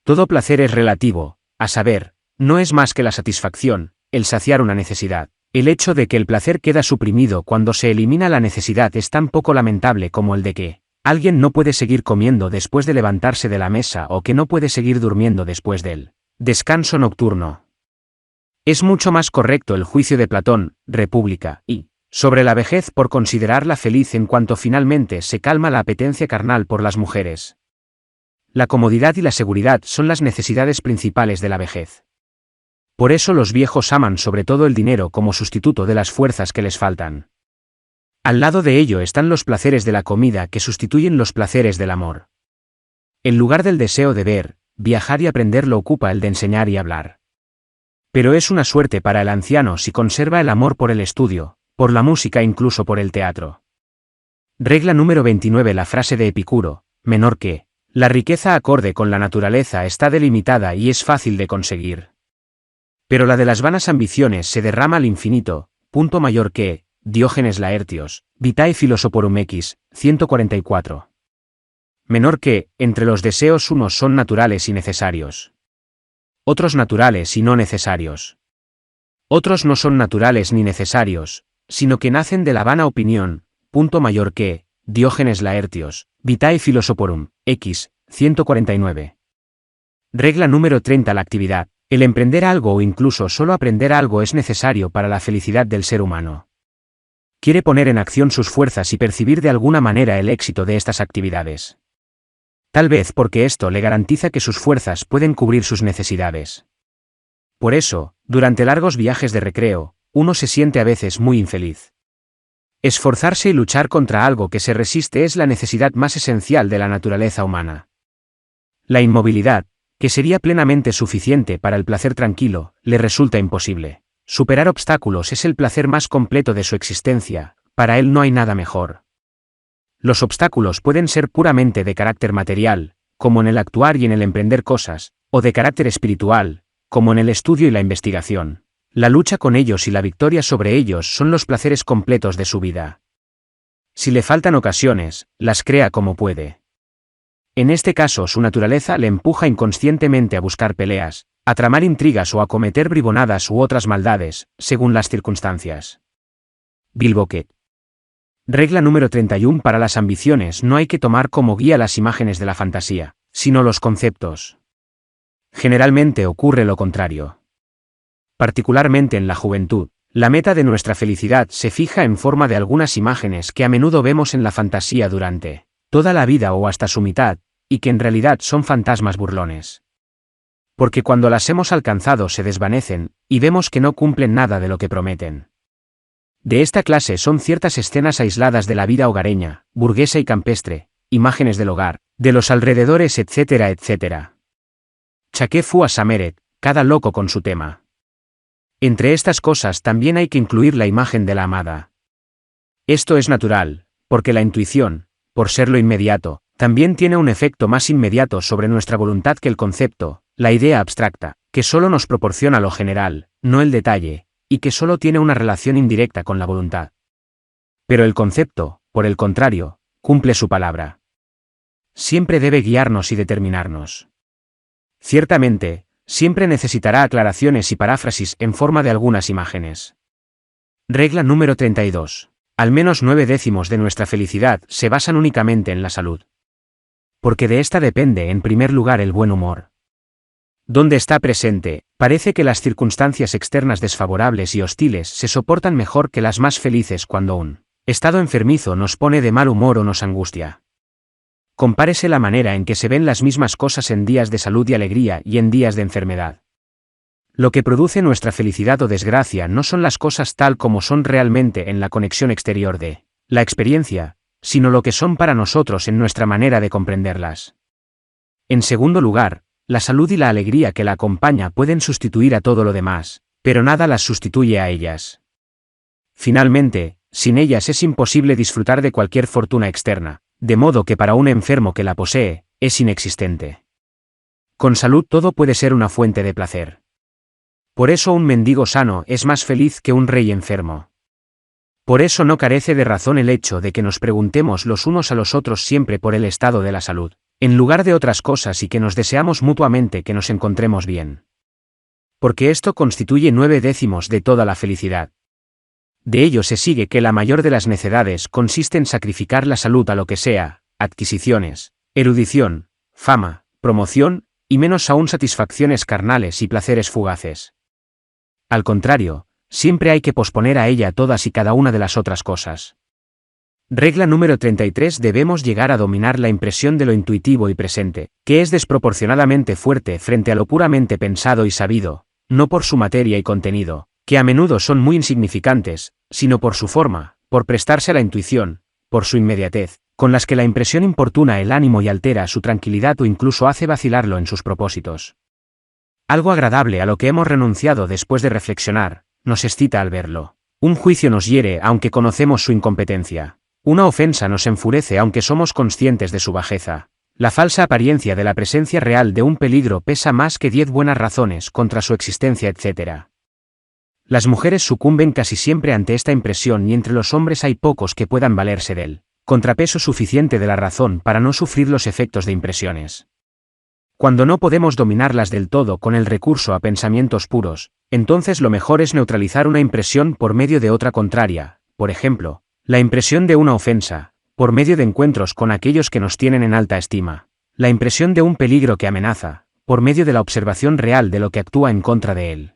Todo placer es relativo, a saber, no es más que la satisfacción, el saciar una necesidad. El hecho de que el placer queda suprimido cuando se elimina la necesidad es tan poco lamentable como el de que alguien no puede seguir comiendo después de levantarse de la mesa o que no puede seguir durmiendo después del descanso nocturno. Es mucho más correcto el juicio de Platón, República, y sobre la vejez por considerarla feliz en cuanto finalmente se calma la apetencia carnal por las mujeres. La comodidad y la seguridad son las necesidades principales de la vejez. Por eso los viejos aman sobre todo el dinero como sustituto de las fuerzas que les faltan. Al lado de ello están los placeres de la comida que sustituyen los placeres del amor. En lugar del deseo de ver, viajar y aprender lo ocupa el de enseñar y hablar. Pero es una suerte para el anciano si conserva el amor por el estudio, por la música e incluso por el teatro. Regla número 29. La frase de Epicuro, menor que la riqueza acorde con la naturaleza está delimitada y es fácil de conseguir. Pero la de las vanas ambiciones se derrama al infinito, punto mayor que, Diógenes Laertios, Vitae Philosophorum X, 144. Menor que, entre los deseos unos son naturales y necesarios. Otros naturales y no necesarios. Otros no son naturales ni necesarios, sino que nacen de la vana opinión, punto mayor que, Diógenes Laertios, Vitae Philosophorum, X, 149. Regla número 30. La actividad. El emprender algo o incluso solo aprender algo es necesario para la felicidad del ser humano. Quiere poner en acción sus fuerzas y percibir de alguna manera el éxito de estas actividades. Tal vez porque esto le garantiza que sus fuerzas pueden cubrir sus necesidades. Por eso, durante largos viajes de recreo, uno se siente a veces muy infeliz. Esforzarse y luchar contra algo que se resiste es la necesidad más esencial de la naturaleza humana. La inmovilidad, que sería plenamente suficiente para el placer tranquilo, le resulta imposible. Superar obstáculos es el placer más completo de su existencia, para él no hay nada mejor. Los obstáculos pueden ser puramente de carácter material, como en el actuar y en el emprender cosas, o de carácter espiritual, como en el estudio y la investigación. La lucha con ellos y la victoria sobre ellos son los placeres completos de su vida. Si le faltan ocasiones, las crea como puede. En este caso su naturaleza le empuja inconscientemente a buscar peleas, a tramar intrigas o a cometer bribonadas u otras maldades, según las circunstancias. Bill Bocquet. Regla número 31. Para las ambiciones no hay que tomar como guía las imágenes de la fantasía, sino los conceptos. Generalmente ocurre lo contrario. Particularmente en la juventud, la meta de nuestra felicidad se fija en forma de algunas imágenes que a menudo vemos en la fantasía durante toda la vida o hasta su mitad, y que en realidad son fantasmas burlones. Porque cuando las hemos alcanzado se desvanecen, y vemos que no cumplen nada de lo que prometen. De esta clase son ciertas escenas aisladas de la vida hogareña, burguesa y campestre, imágenes del hogar, de los alrededores, etcétera, etcétera. Chaque fu a Sameret, cada loco con su tema. Entre estas cosas también hay que incluir la imagen de la amada. Esto es natural, porque la intuición, por ser lo inmediato, también tiene un efecto más inmediato sobre nuestra voluntad que el concepto, la idea abstracta, que solo nos proporciona lo general, no el detalle, y que solo tiene una relación indirecta con la voluntad. Pero el concepto, por el contrario, cumple su palabra. Siempre debe guiarnos y determinarnos. Ciertamente, siempre necesitará aclaraciones y paráfrasis en forma de algunas imágenes. Regla número 32. Al menos 9/10 de nuestra felicidad se basan únicamente en la salud. Porque de esta depende en primer lugar el buen humor. Donde está presente, parece que las circunstancias externas desfavorables y hostiles se soportan mejor que las más felices cuando un estado enfermizo nos pone de mal humor o nos angustia. Compárese la manera en que se ven las mismas cosas en días de salud y alegría y en días de enfermedad. Lo que produce nuestra felicidad o desgracia no son las cosas tal como son realmente en la conexión exterior de la experiencia, sino lo que son para nosotros en nuestra manera de comprenderlas. En segundo lugar, la salud y la alegría que la acompaña pueden sustituir a todo lo demás, pero nada las sustituye a ellas. Finalmente, sin ellas es imposible disfrutar de cualquier fortuna externa, de modo que para un enfermo que la posee, es inexistente. Con salud todo puede ser una fuente de placer. Por eso un mendigo sano es más feliz que un rey enfermo. Por eso no carece de razón el hecho de que nos preguntemos los unos a los otros siempre por el estado de la salud, en lugar de otras cosas, y que nos deseamos mutuamente que nos encontremos bien. Porque esto constituye 9/10 de toda la felicidad. De ello se sigue que la mayor de las necedades consiste en sacrificar la salud a lo que sea, adquisiciones, erudición, fama, promoción, y menos aún satisfacciones carnales y placeres fugaces. Al contrario, siempre hay que posponer a ella todas y cada una de las otras cosas. Regla número 33. Debemos llegar a dominar la impresión de lo intuitivo y presente, que es desproporcionadamente fuerte frente a lo puramente pensado y sabido, no por su materia y contenido, que a menudo son muy insignificantes, sino por su forma, por prestarse a la intuición, por su inmediatez, con las que la impresión importuna el ánimo y altera su tranquilidad o incluso hace vacilarlo en sus propósitos. Algo agradable a lo que hemos renunciado después de reflexionar, nos excita al verlo. Un juicio nos hiere aunque conocemos su incompetencia. Una ofensa nos enfurece aunque somos conscientes de su bajeza. La falsa apariencia de la presencia real de un peligro pesa más que 10 buenas razones contra su existencia, etc. Las mujeres sucumben casi siempre ante esta impresión y entre los hombres hay pocos que puedan valerse del contrapeso suficiente de la razón para no sufrir los efectos de impresiones. Cuando no podemos dominarlas del todo con el recurso a pensamientos puros, entonces lo mejor es neutralizar una impresión por medio de otra contraria, por ejemplo, la impresión de una ofensa, por medio de encuentros con aquellos que nos tienen en alta estima, la impresión de un peligro que amenaza, por medio de la observación real de lo que actúa en contra de él.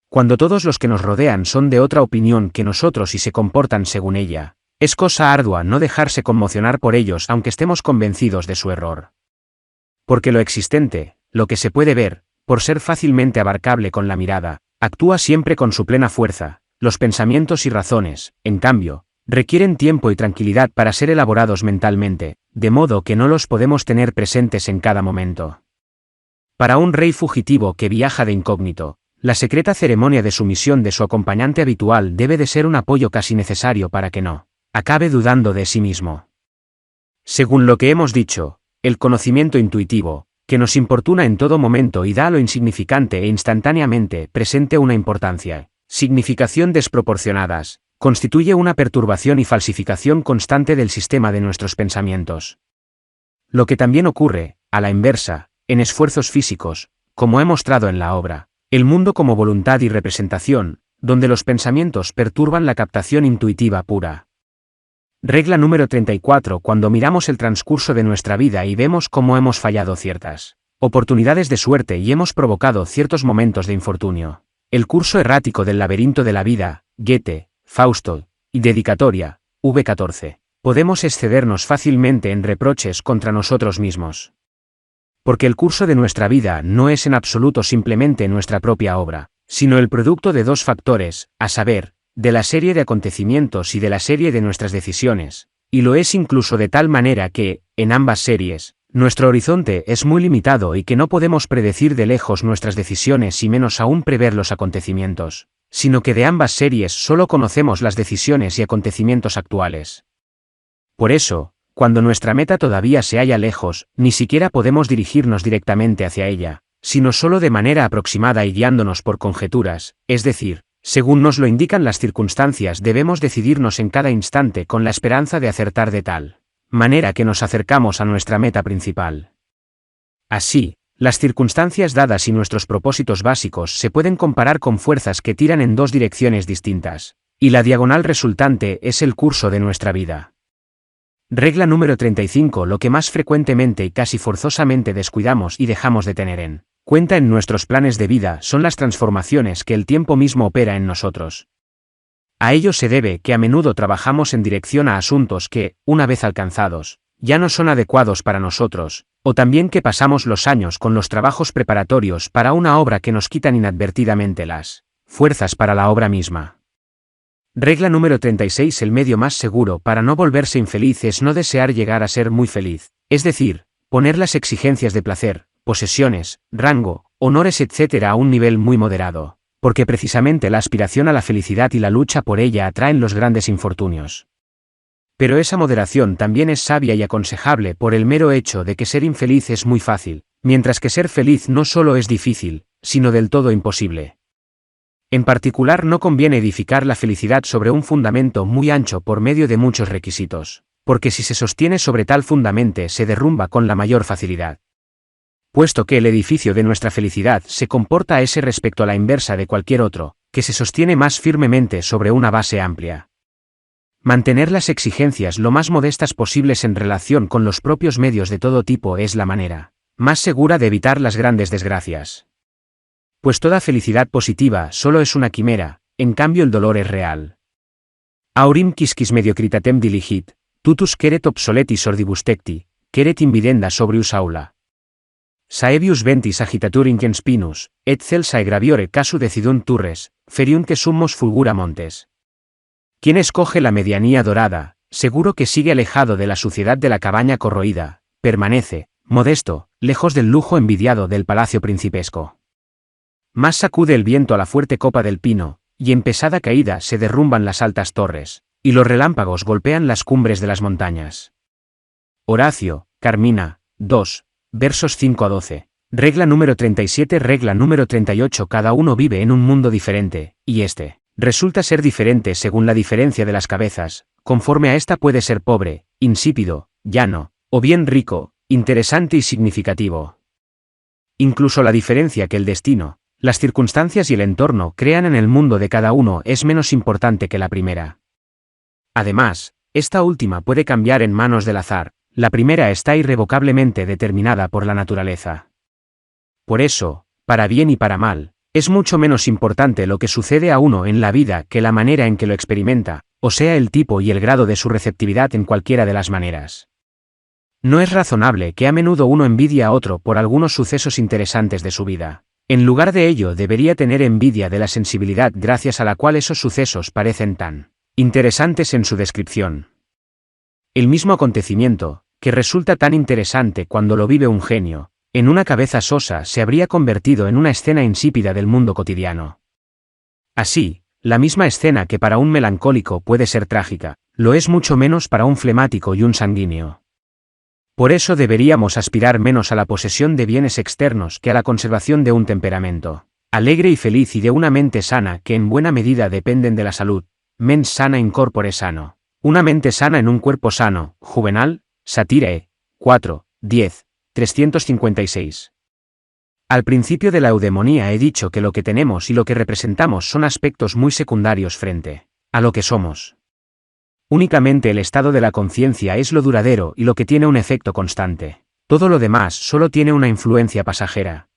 Cuando todos los que nos rodean son de otra opinión que nosotros y se comportan según ella, es cosa ardua no dejarse conmocionar por ellos aunque estemos convencidos de su error. Porque lo existente, lo que se puede ver, por ser fácilmente abarcable con la mirada, actúa siempre con su plena fuerza, los pensamientos y razones, en cambio, requieren tiempo y tranquilidad para ser elaborados mentalmente, de modo que no los podemos tener presentes en cada momento. Para un rey fugitivo que viaja de incógnito, la secreta ceremonia de sumisión de su acompañante habitual debe de ser un apoyo casi necesario para que no acabe dudando de sí mismo. Según lo que hemos dicho, el conocimiento intuitivo, que nos importuna en todo momento y da a lo insignificante e instantáneamente presente una importancia, significación desproporcionadas, constituye una perturbación y falsificación constante del sistema de nuestros pensamientos. Lo que también ocurre, a la inversa, en esfuerzos físicos, como he mostrado en la obra, El mundo como voluntad y representación, donde los pensamientos perturban la captación intuitiva pura. Regla número 34. Cuando miramos el transcurso de nuestra vida y vemos cómo hemos fallado ciertas oportunidades de suerte y hemos provocado ciertos momentos de infortunio. El curso errático del laberinto de la vida, Goethe, Fausto, y dedicatoria, V14. Podemos excedernos fácilmente en reproches contra nosotros mismos. Porque el curso de nuestra vida no es en absoluto simplemente nuestra propia obra, sino el producto de dos factores, a saber, de la serie de acontecimientos y de la serie de nuestras decisiones, y lo es incluso de tal manera que, en ambas series, nuestro horizonte es muy limitado y que no podemos predecir de lejos nuestras decisiones y menos aún prever los acontecimientos, sino que de ambas series solo conocemos las decisiones y acontecimientos actuales. Por eso, cuando nuestra meta todavía se halla lejos, ni siquiera podemos dirigirnos directamente hacia ella, sino solo de manera aproximada y guiándonos por conjeturas, es decir, según nos lo indican las circunstancias debemos decidirnos en cada instante con la esperanza de acertar de tal manera que nos acercamos a nuestra meta principal. Así, las circunstancias dadas y nuestros propósitos básicos se pueden comparar con fuerzas que tiran en dos direcciones distintas, y la diagonal resultante es el curso de nuestra vida. Regla número 35. Lo que más frecuentemente y casi forzosamente descuidamos y dejamos de tener en cuenta en nuestros planes de vida son las transformaciones que el tiempo mismo opera en nosotros. A ello se debe que a menudo trabajamos en dirección a asuntos que, una vez alcanzados, ya no son adecuados para nosotros, o también que pasamos los años con los trabajos preparatorios para una obra que nos quitan inadvertidamente las fuerzas para la obra misma. Regla número 36. El medio más seguro para no volverse infeliz es no desear llegar a ser muy feliz, es decir, poner las exigencias de placer, posesiones, rango, honores etc. a un nivel muy moderado, porque precisamente la aspiración a la felicidad y la lucha por ella atraen los grandes infortunios. Pero esa moderación también es sabia y aconsejable por el mero hecho de que ser infeliz es muy fácil, mientras que ser feliz no solo es difícil, sino del todo imposible. En particular no conviene edificar la felicidad sobre un fundamento muy ancho por medio de muchos requisitos, porque si se sostiene sobre tal fundamento se derrumba con la mayor facilidad. Puesto que el edificio de nuestra felicidad se comporta a ese respecto a la inversa de cualquier otro, que se sostiene más firmemente sobre una base amplia. Mantener las exigencias lo más modestas posibles en relación con los propios medios de todo tipo es la manera más segura de evitar las grandes desgracias. Pues toda felicidad positiva solo es una quimera, en cambio el dolor es real. Aurim quisquis mediocritatem diligit, tutus queret obsoletis ordibustecti, queret invidenda sobrius aula. Saevius ventis agitatur ingens pinus, et celsae graviore casu decidunt turres, feriunque summos fulgura montes. Quien escoge la medianía dorada, seguro que sigue alejado de la suciedad de la cabaña corroída, permanece, modesto, lejos del lujo envidiado del palacio principesco. Más sacude el viento a la fuerte copa del pino, y en pesada caída se derrumban las altas torres, y los relámpagos golpean las cumbres de las montañas. Horacio, Carmina, 2. Versos 5 a 12. Regla número 37. Regla número 38. Cada uno vive en un mundo diferente, y este resulta ser diferente según la diferencia de las cabezas, conforme a esta puede ser pobre, insípido, llano, o bien rico, interesante y significativo. Incluso la diferencia que el destino, las circunstancias y el entorno crean en el mundo de cada uno es menos importante que la primera. Además, esta última puede cambiar en manos del azar. La primera está irrevocablemente determinada por la naturaleza. Por eso, para bien y para mal, es mucho menos importante lo que sucede a uno en la vida que la manera en que lo experimenta, o sea el tipo y el grado de su receptividad en cualquiera de las maneras. No es razonable que a menudo uno envidie a otro por algunos sucesos interesantes de su vida. En lugar de ello debería tener envidia de la sensibilidad gracias a la cual esos sucesos parecen tan interesantes en su descripción. El mismo acontecimiento, que resulta tan interesante cuando lo vive un genio, en una cabeza sosa se habría convertido en una escena insípida del mundo cotidiano. Así, la misma escena que para un melancólico puede ser trágica, lo es mucho menos para un flemático y un sanguíneo. Por eso deberíamos aspirar menos a la posesión de bienes externos que a la conservación de un temperamento alegre y feliz y de una mente sana que en buena medida dependen de la salud, mens sana in corpore sano. Una mente sana en un cuerpo sano, Juvenal, Satire, 4, 10, 356. Al principio de la eudemonía he dicho que lo que tenemos y lo que representamos son aspectos muy secundarios frente a lo que somos. Únicamente el estado de la conciencia es lo duradero y lo que tiene un efecto constante. Todo lo demás solo tiene una influencia pasajera.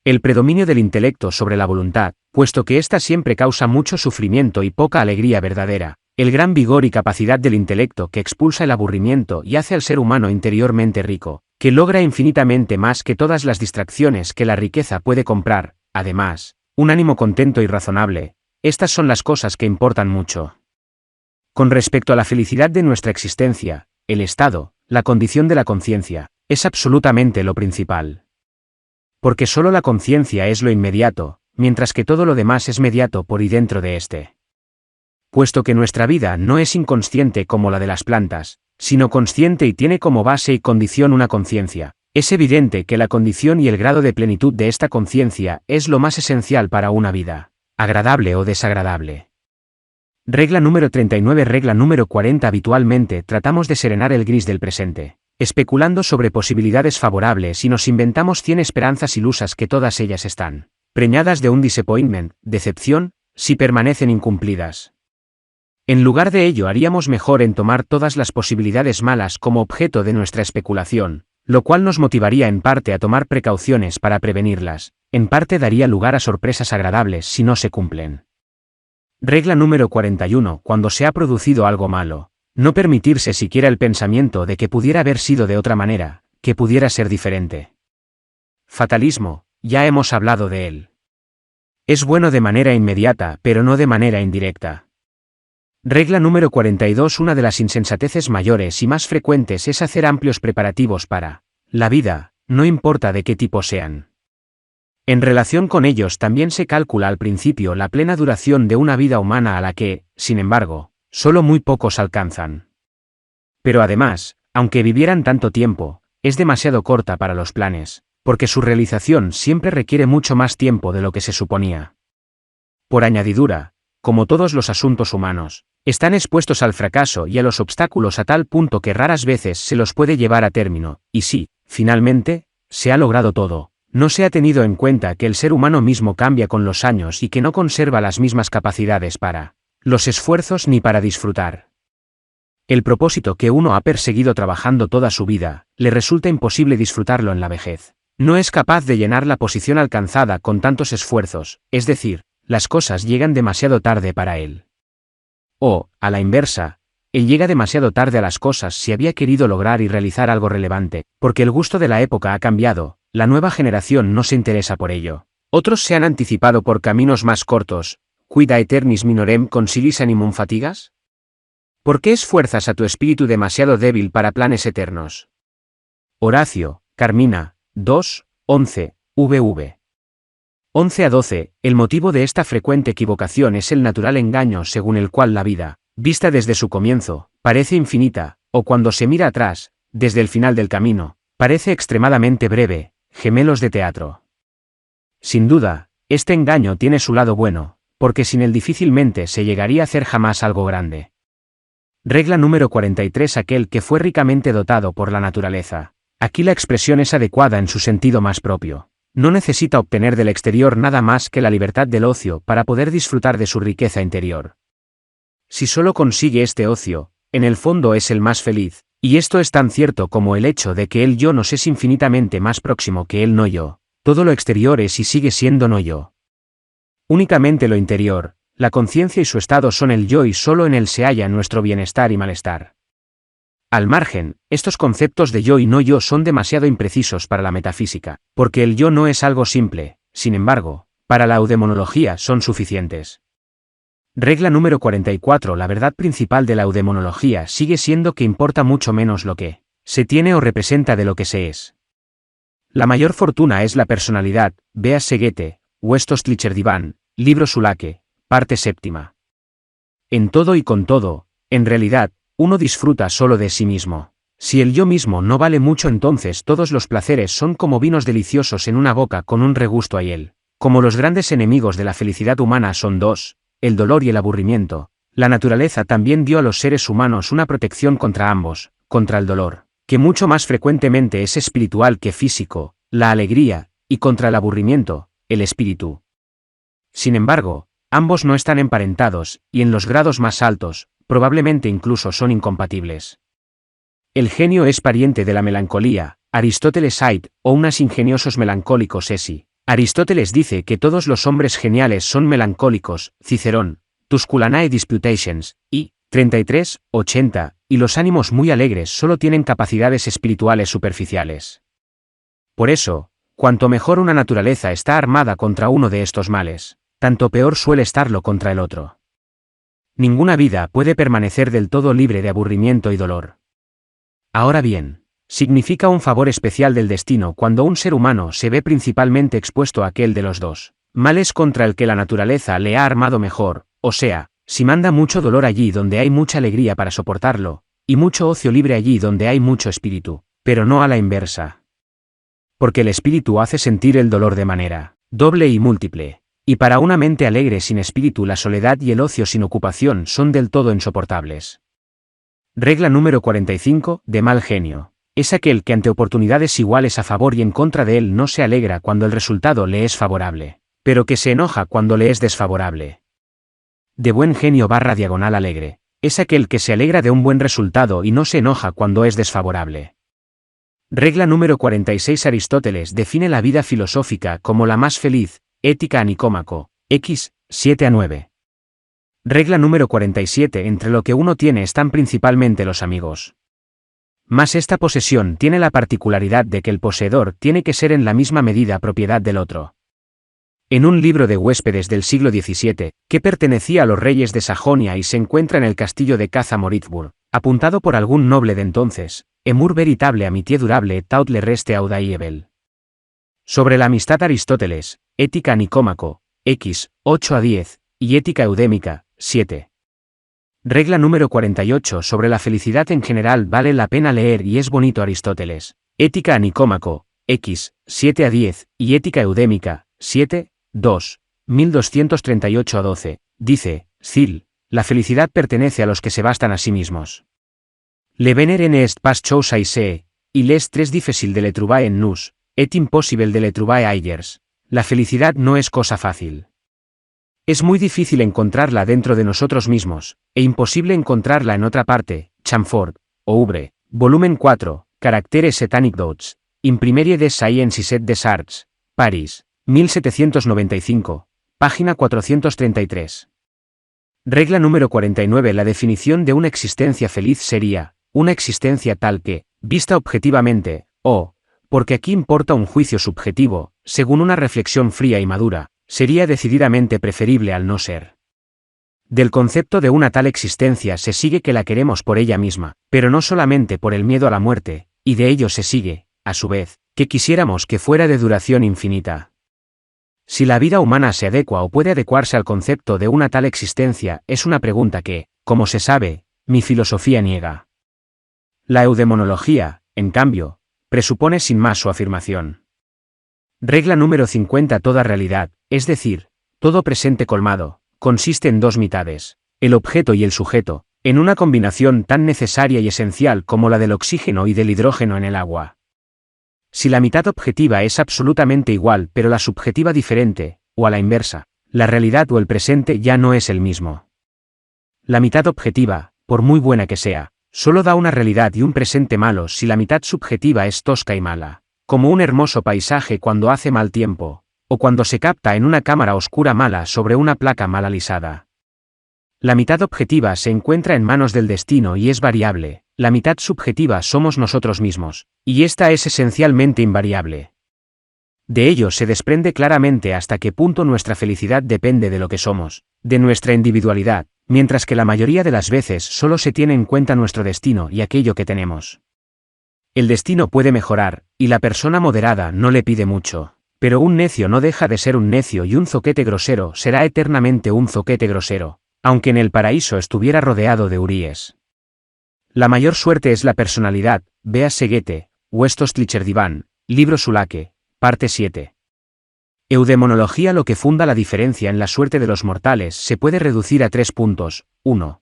El predominio del intelecto sobre la voluntad, puesto que ésta siempre causa mucho sufrimiento y poca alegría verdadera, el gran vigor y capacidad del intelecto que expulsa el aburrimiento y hace al ser humano interiormente rico, que logra infinitamente más que todas las distracciones que la riqueza puede comprar, además, un ánimo contento y razonable, estas son las cosas que importan mucho. Con respecto a la felicidad de nuestra existencia, el estado, la condición de la conciencia, es absolutamente lo principal. Porque solo la conciencia es lo inmediato, mientras que todo lo demás es mediato por y dentro de éste. Puesto que nuestra vida no es inconsciente como la de las plantas, sino consciente y tiene como base y condición una conciencia, es evidente que la condición y el grado de plenitud de esta conciencia es lo más esencial para una vida, agradable o desagradable. Regla número 39. Regla número 40. Habitualmente tratamos de serenar el gris del presente, especulando sobre posibilidades favorables y nos inventamos 100 esperanzas ilusas que todas ellas están preñadas de un disappointment, decepción, si permanecen incumplidas. En lugar de ello haríamos mejor en tomar todas las posibilidades malas como objeto de nuestra especulación, lo cual nos motivaría en parte a tomar precauciones para prevenirlas, en parte daría lugar a sorpresas agradables si no se cumplen. Regla número 41. Cuando se ha producido algo malo, no permitirse siquiera el pensamiento de que pudiera haber sido de otra manera, que pudiera ser diferente. Fatalismo, ya hemos hablado de él. Es bueno de manera inmediata, pero no de manera indirecta. Regla número 42. Una de las insensateces mayores y más frecuentes es hacer amplios preparativos para la vida, no importa de qué tipo sean. En relación con ellos también se calcula al principio la plena duración de una vida humana a la que, sin embargo, solo muy pocos alcanzan. Pero además, aunque vivieran tanto tiempo, es demasiado corta para los planes, porque su realización siempre requiere mucho más tiempo de lo que se suponía. Por añadidura, como todos los asuntos humanos, están expuestos al fracaso y a los obstáculos a tal punto que raras veces se los puede llevar a término, y si, finalmente, se ha logrado todo, no se ha tenido en cuenta que el ser humano mismo cambia con los años y que no conserva las mismas capacidades para los esfuerzos ni para disfrutar. El propósito que uno ha perseguido trabajando toda su vida, le resulta imposible disfrutarlo en la vejez. No es capaz de llenar la posición alcanzada con tantos esfuerzos, es decir, las cosas llegan demasiado tarde para él. O, a la inversa, él llega demasiado tarde a las cosas si había querido lograr y realizar algo relevante, porque el gusto de la época ha cambiado, la nueva generación no se interesa por ello. Otros se han anticipado por caminos más cortos, quid aeternis minorem consilis animum fatigas? ¿Por qué esfuerzas a tu espíritu demasiado débil para planes eternos? Horacio, Carmina, 2, 11, vv. 11 a 12. El motivo de esta frecuente equivocación es el natural engaño según el cual la vida, vista desde su comienzo, parece infinita, o cuando se mira atrás, desde el final del camino, parece extremadamente breve, gemelos de teatro. Sin duda, este engaño tiene su lado bueno, porque sin él difícilmente se llegaría a hacer jamás algo grande. Regla número 43. Aquel que fue ricamente dotado por la naturaleza. Aquí la expresión es adecuada en su sentido más propio. No necesita obtener del exterior nada más que la libertad del ocio para poder disfrutar de su riqueza interior. Si solo consigue este ocio, en el fondo es el más feliz, y esto es tan cierto como el hecho de que el yo nos es infinitamente más próximo que el no yo. Todo lo exterior es y sigue siendo no yo. Únicamente lo interior, la conciencia y su estado son el yo y solo en él se halla nuestro bienestar y malestar. Al margen, estos conceptos de yo y no yo son demasiado imprecisos para la metafísica, porque el yo no es algo simple, sin embargo, para la eudemonología son suficientes. Regla número 44. La verdad principal de la eudemonología sigue siendo que importa mucho menos lo que se tiene o representa de lo que se es. La mayor fortuna es la personalidad, véase Goethe, Westostlicher Divan, libro Sulake, parte séptima. En todo y con todo, en realidad, uno disfruta solo de sí mismo. Si el yo mismo no vale mucho, entonces todos los placeres son como vinos deliciosos en una boca con un regusto a hiel. Como los grandes enemigos de la felicidad humana son dos, el dolor y el aburrimiento, la naturaleza también dio a los seres humanos una protección contra ambos, contra el dolor, que mucho más frecuentemente es espiritual que físico, la alegría, y contra el aburrimiento, el espíritu. Sin embargo, ambos no están emparentados, y en los grados más altos, probablemente incluso son incompatibles. El genio es pariente de la melancolía, Aristóteles Ait, o unas ingeniosos melancólicos esi. Aristóteles dice que todos los hombres geniales son melancólicos, Cicerón, Tusculanae Disputations, y 33-80, y los ánimos muy alegres solo tienen capacidades espirituales superficiales. Por eso, cuanto mejor una naturaleza está armada contra uno de estos males, tanto peor suele estarlo contra el otro. Ninguna vida puede permanecer del todo libre de aburrimiento y dolor. Ahora bien, significa un favor especial del destino cuando un ser humano se ve principalmente expuesto a aquel de los dos males contra el que la naturaleza le ha armado mejor, o sea, si manda mucho dolor allí donde hay mucha alegría para soportarlo, y mucho ocio libre allí donde hay mucho espíritu, pero no a la inversa. Porque el espíritu hace sentir el dolor de manera doble y múltiple, y para una mente alegre sin espíritu la soledad y el ocio sin ocupación son del todo insoportables. Regla número 45, de mal genio. Es aquel que ante oportunidades iguales a favor y en contra de él no se alegra cuando el resultado le es favorable, pero que se enoja cuando le es desfavorable. De buen genio / alegre. Es aquel que se alegra de un buen resultado y no se enoja cuando es desfavorable. Regla número 46. Aristóteles define la vida filosófica como la más feliz, Ética a Nicómaco, X, 7-9. Regla número 47. Entre lo que uno tiene están principalmente los amigos. Mas esta posesión tiene la particularidad de que el poseedor tiene que ser en la misma medida propiedad del otro. En un libro de huéspedes del siglo XVII, que pertenecía a los reyes de Sajonia y se encuentra en el castillo de Caza Moritzburg, apuntado por algún noble de entonces, Emur veritable amitié durable tout le reste audaïevel. Sobre la amistad Aristóteles, Ética a Nicómaco, X, 8-10, y Ética eudémica, 7. Regla número 48. Sobre la felicidad en general vale la pena leer y es bonito Aristóteles, Ética a Nicómaco, X, 7-10, y Ética eudémica, 7-2, 1238-12, dice, Cil, la felicidad pertenece a los que se bastan a sí mismos. Le venere ne est pas chose aisée, il est très difficile de le trouver en nous, et impossible de le trouver ailleurs. La felicidad no es cosa fácil. Es muy difícil encontrarla dentro de nosotros mismos, e imposible encontrarla en otra parte. Chamfort, Oubre, volumen 4, Caracteres et anecdotes, Imprimerie des Sciences et des Arts, París, 1795, página 433. Regla número 49. La definición de una existencia feliz sería, una existencia tal que, vista objetivamente, porque aquí importa un juicio subjetivo, según una reflexión fría y madura, sería decididamente preferible al no ser. Del concepto de una tal existencia se sigue que la queremos por ella misma, pero no solamente por el miedo a la muerte, y de ello se sigue, a su vez, que quisiéramos que fuera de duración infinita. Si la vida humana se adecua o puede adecuarse al concepto de una tal existencia es una pregunta que, como se sabe, mi filosofía niega. La eudemonología, en cambio, presupone sin más su afirmación. Regla número 50. Toda realidad, es decir, todo presente colmado, consiste en dos mitades, el objeto y el sujeto, en una combinación tan necesaria y esencial como la del oxígeno y del hidrógeno en el agua. Si la mitad objetiva es absolutamente igual pero la subjetiva diferente, o a la inversa, la realidad o el presente ya no es el mismo. La mitad objetiva, por muy buena que sea, solo da una realidad y un presente malos si la mitad subjetiva es tosca y mala, como un hermoso paisaje cuando hace mal tiempo, o cuando se capta en una cámara oscura mala sobre una placa mal alisada. La mitad objetiva se encuentra en manos del destino y es variable, la mitad subjetiva somos nosotros mismos, y esta es esencialmente invariable. De ello se desprende claramente hasta qué punto nuestra felicidad depende de lo que somos, de nuestra individualidad, mientras que la mayoría de las veces solo se tiene en cuenta nuestro destino y aquello que tenemos. El destino puede mejorar, y la persona moderada no le pide mucho, pero un necio no deja de ser un necio y un zoquete grosero será eternamente un zoquete grosero, aunque en el paraíso estuviera rodeado de huríes. La mayor suerte es la personalidad, véase Goethe, Westostlicher Divan, libro Sulake, parte 7. Eudemonología. Lo que funda la diferencia en la suerte de los mortales se puede reducir a 3 puntos. 1.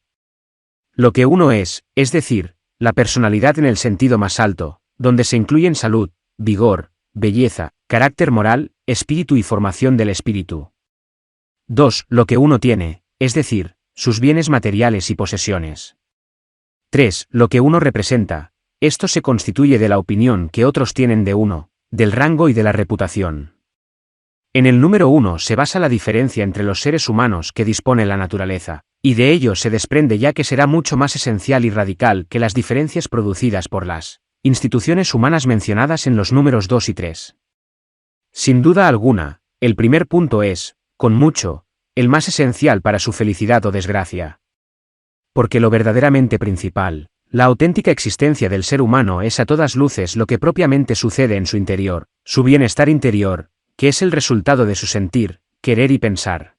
Lo que uno es decir, la personalidad en el sentido más alto, donde se incluyen salud, vigor, belleza, carácter moral, espíritu y formación del espíritu. 2. Lo que uno tiene, es decir, sus bienes materiales y posesiones. 3. Lo que uno representa. Esto se constituye de la opinión que otros tienen de uno, del rango y de la reputación. En el número 1 se basa la diferencia entre los seres humanos que dispone la naturaleza, y de ello se desprende ya que será mucho más esencial y radical que las diferencias producidas por las instituciones humanas mencionadas en los números 2 y 3. Sin duda alguna, el primer punto es, con mucho, el más esencial para su felicidad o desgracia. Porque lo verdaderamente principal, la auténtica existencia del ser humano es a todas luces lo que propiamente sucede en su interior, su bienestar interior, que es el resultado de su sentir, querer y pensar.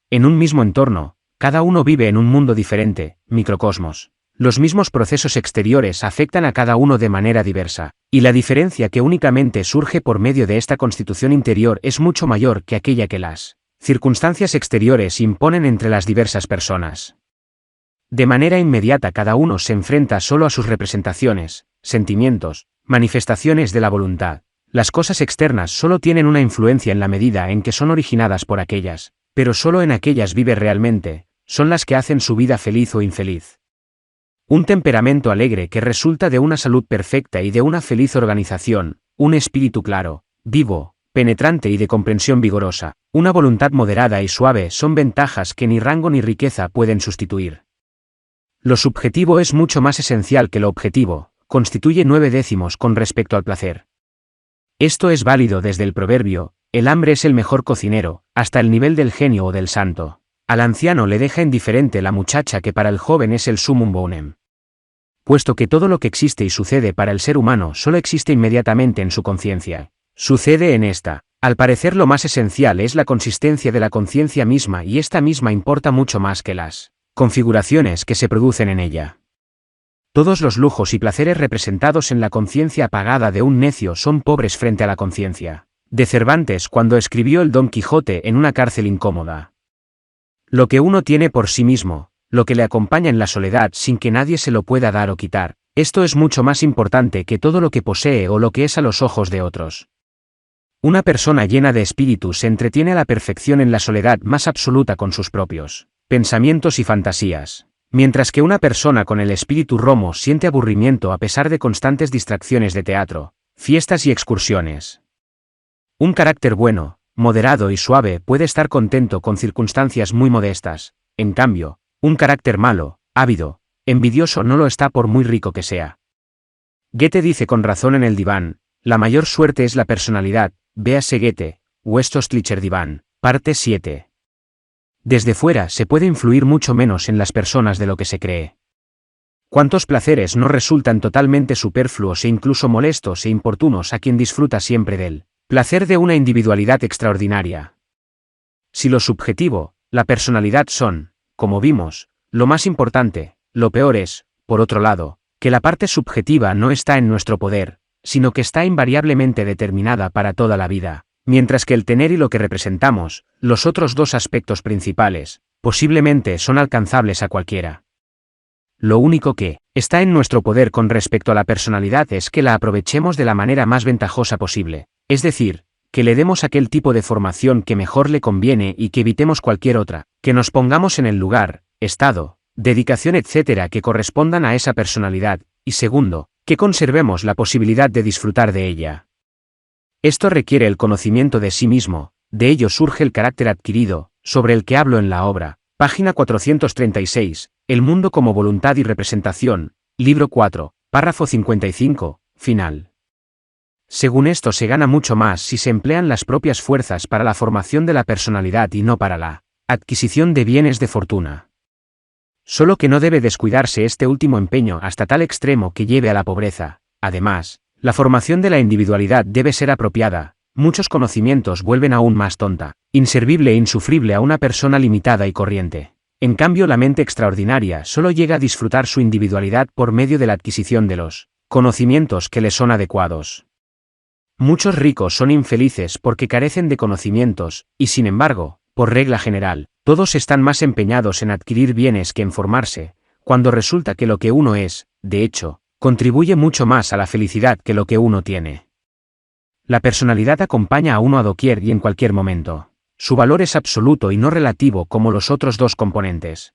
En un mismo entorno, cada uno vive en un mundo diferente, microcosmos. Los mismos procesos exteriores afectan a cada uno de manera diversa, y la diferencia que únicamente surge por medio de esta constitución interior es mucho mayor que aquella que las circunstancias exteriores imponen entre las diversas personas. De manera inmediata cada uno se enfrenta solo a sus representaciones, sentimientos, manifestaciones de la voluntad. Las cosas externas solo tienen una influencia en la medida en que son originadas por aquellas, pero solo en aquellas vive realmente, son las que hacen su vida feliz o infeliz. Un temperamento alegre que resulta de una salud perfecta y de una feliz organización, un espíritu claro, vivo, penetrante y de comprensión vigorosa, una voluntad moderada y suave son ventajas que ni rango ni riqueza pueden sustituir. Lo subjetivo es mucho más esencial que lo objetivo, constituye 9/10 con respecto al placer. Esto es válido desde el proverbio, el hambre es el mejor cocinero, hasta el nivel del genio o del santo. Al anciano le deja indiferente la muchacha que para el joven es el summum bonum. Puesto que todo lo que existe y sucede para el ser humano solo existe inmediatamente en su conciencia. Sucede en esta. Al parecer lo más esencial es la consistencia de la conciencia misma y esta misma importa mucho más que las configuraciones que se producen en ella. Todos los lujos y placeres representados en la conciencia apagada de un necio son pobres frente a la conciencia de Cervantes cuando escribió el Don Quijote en una cárcel incómoda. Lo que uno tiene por sí mismo, lo que le acompaña en la soledad sin que nadie se lo pueda dar o quitar, esto es mucho más importante que todo lo que posee o lo que es a los ojos de otros. Una persona llena de espíritu se entretiene a la perfección en la soledad más absoluta con sus propios pensamientos y fantasías, mientras que una persona con el espíritu romo siente aburrimiento a pesar de constantes distracciones de teatro, fiestas y excursiones. Un carácter bueno, moderado y suave puede estar contento con circunstancias muy modestas, en cambio, un carácter malo, ávido, envidioso no lo está por muy rico que sea. Goethe dice con razón en el diván, la mayor suerte es la personalidad, véase Goethe, Westostlicher Divan, parte 7. Desde fuera se puede influir mucho menos en las personas de lo que se cree. ¿Cuántos placeres no resultan totalmente superfluos e incluso molestos e importunos a quien disfruta siempre del placer de una individualidad extraordinaria? Si lo subjetivo, la personalidad son, como vimos, lo más importante, lo peor es, por otro lado, que la parte subjetiva no está en nuestro poder, sino que está invariablemente determinada para toda la vida, mientras que el tener y lo que representamos, los otros dos aspectos principales, posiblemente son alcanzables a cualquiera. Lo único que está en nuestro poder con respecto a la personalidad es que la aprovechemos de la manera más ventajosa posible, es decir, que le demos aquel tipo de formación que mejor le conviene y que evitemos cualquier otra, que nos pongamos en el lugar, estado, dedicación etc. que correspondan a esa personalidad, y segundo, que conservemos la posibilidad de disfrutar de ella. Esto requiere el conocimiento de sí mismo, de ello surge el carácter adquirido, sobre el que hablo en la obra, página 436, El mundo como voluntad y representación, libro 4, párrafo 55, final. Según esto se gana mucho más si se emplean las propias fuerzas para la formación de la personalidad y no para la adquisición de bienes de fortuna. Solo que no debe descuidarse este último empeño hasta tal extremo que lleve a la pobreza. Además, la formación de la individualidad debe ser apropiada. Muchos conocimientos vuelven aún más tonta, inservible e insufrible a una persona limitada y corriente. En cambio, la mente extraordinaria solo llega a disfrutar su individualidad por medio de la adquisición de los conocimientos que le son adecuados. Muchos ricos son infelices porque carecen de conocimientos, y sin embargo, por regla general, todos están más empeñados en adquirir bienes que en formarse, cuando resulta que lo que uno es, de hecho, contribuye mucho más a la felicidad que lo que uno tiene. La personalidad acompaña a uno a doquier y en cualquier momento. Su valor es absoluto y no relativo como los otros dos componentes.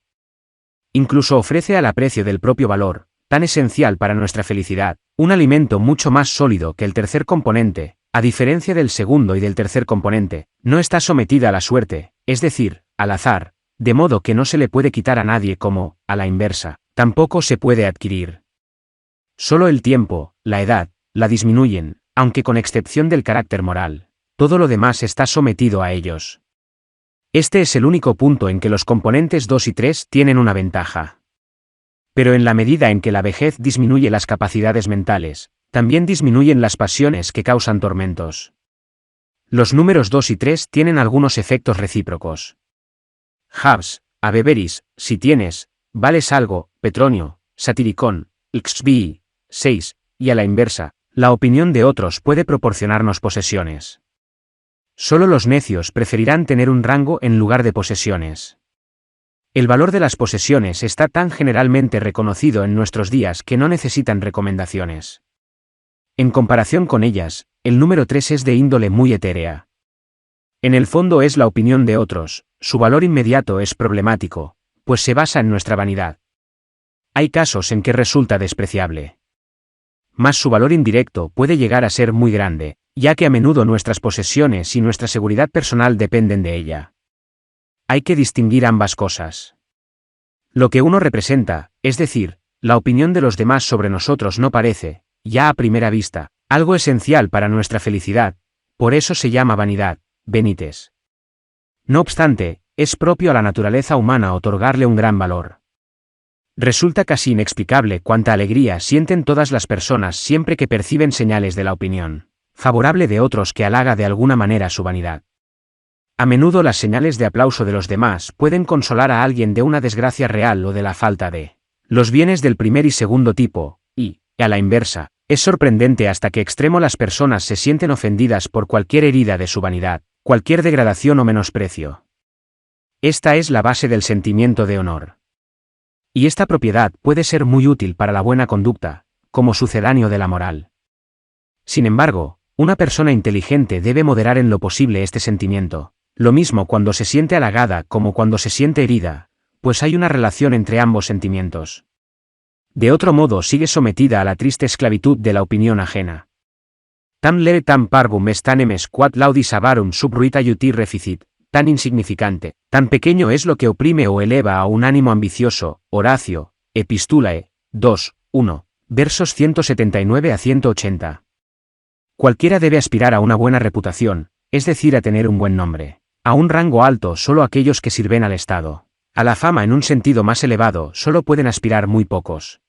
Incluso ofrece al aprecio del propio valor, tan esencial para nuestra felicidad, un alimento mucho más sólido que el tercer componente. A diferencia del segundo y del tercer componente, no está sometida a la suerte, es decir, al azar, de modo que no se le puede quitar a nadie como, a la inversa, tampoco se puede adquirir. Solo el tiempo, la edad, la disminuyen, aunque con excepción del carácter moral, todo lo demás está sometido a ellos. Este es el único punto en que los componentes 2 y 3 tienen una ventaja. Pero en la medida en que la vejez disminuye las capacidades mentales, también disminuyen las pasiones que causan tormentos. Los números 2 y 3 tienen algunos efectos recíprocos. Habs, Abeveris, si tienes, vales algo, Petronio, Satiricón, XB, 6, y a la inversa, la opinión de otros puede proporcionarnos posesiones. Solo los necios preferirán tener un rango en lugar de posesiones. El valor de las posesiones está tan generalmente reconocido en nuestros días que no necesitan recomendaciones. En comparación con ellas, el número 3 es de índole muy etérea. En el fondo es la opinión de otros, su valor inmediato es problemático, pues se basa en nuestra vanidad. Hay casos en que resulta despreciable. Mas su valor indirecto puede llegar a ser muy grande, ya que a menudo nuestras posesiones y nuestra seguridad personal dependen de ella. Hay que distinguir ambas cosas. Lo que uno representa, es decir, la opinión de los demás sobre nosotros no parece, ya a primera vista, algo esencial para nuestra felicidad, por eso se llama vanidad, vanitas. No obstante, es propio a la naturaleza humana otorgarle un gran valor. Resulta casi inexplicable cuánta alegría sienten todas las personas siempre que perciben señales de la opinión favorable de otros que halaga de alguna manera su vanidad. A menudo las señales de aplauso de los demás pueden consolar a alguien de una desgracia real o de la falta de los bienes del primer y segundo tipo, y, a la inversa, es sorprendente hasta qué extremo las personas se sienten ofendidas por cualquier herida de su vanidad, cualquier degradación o menosprecio. Esta es la base del sentimiento de honor. Y esta propiedad puede ser muy útil para la buena conducta, como sucedáneo de la moral. Sin embargo, una persona inteligente debe moderar en lo posible este sentimiento, lo mismo cuando se siente halagada como cuando se siente herida, pues hay una relación entre ambos sentimientos. De otro modo sigue sometida a la triste esclavitud de la opinión ajena. Tam leve tam parvum est tanemes quod laudis avarum subruita iuti reficit, tan insignificante, tan pequeño es lo que oprime o eleva a un ánimo ambicioso. Horacio, Epistulae, 2, 1, versos 179 a 180. Cualquiera debe aspirar a una buena reputación, es decir, a tener un buen nombre. A un rango alto solo aquellos que sirven al Estado. A la fama en un sentido más elevado solo pueden aspirar muy pocos.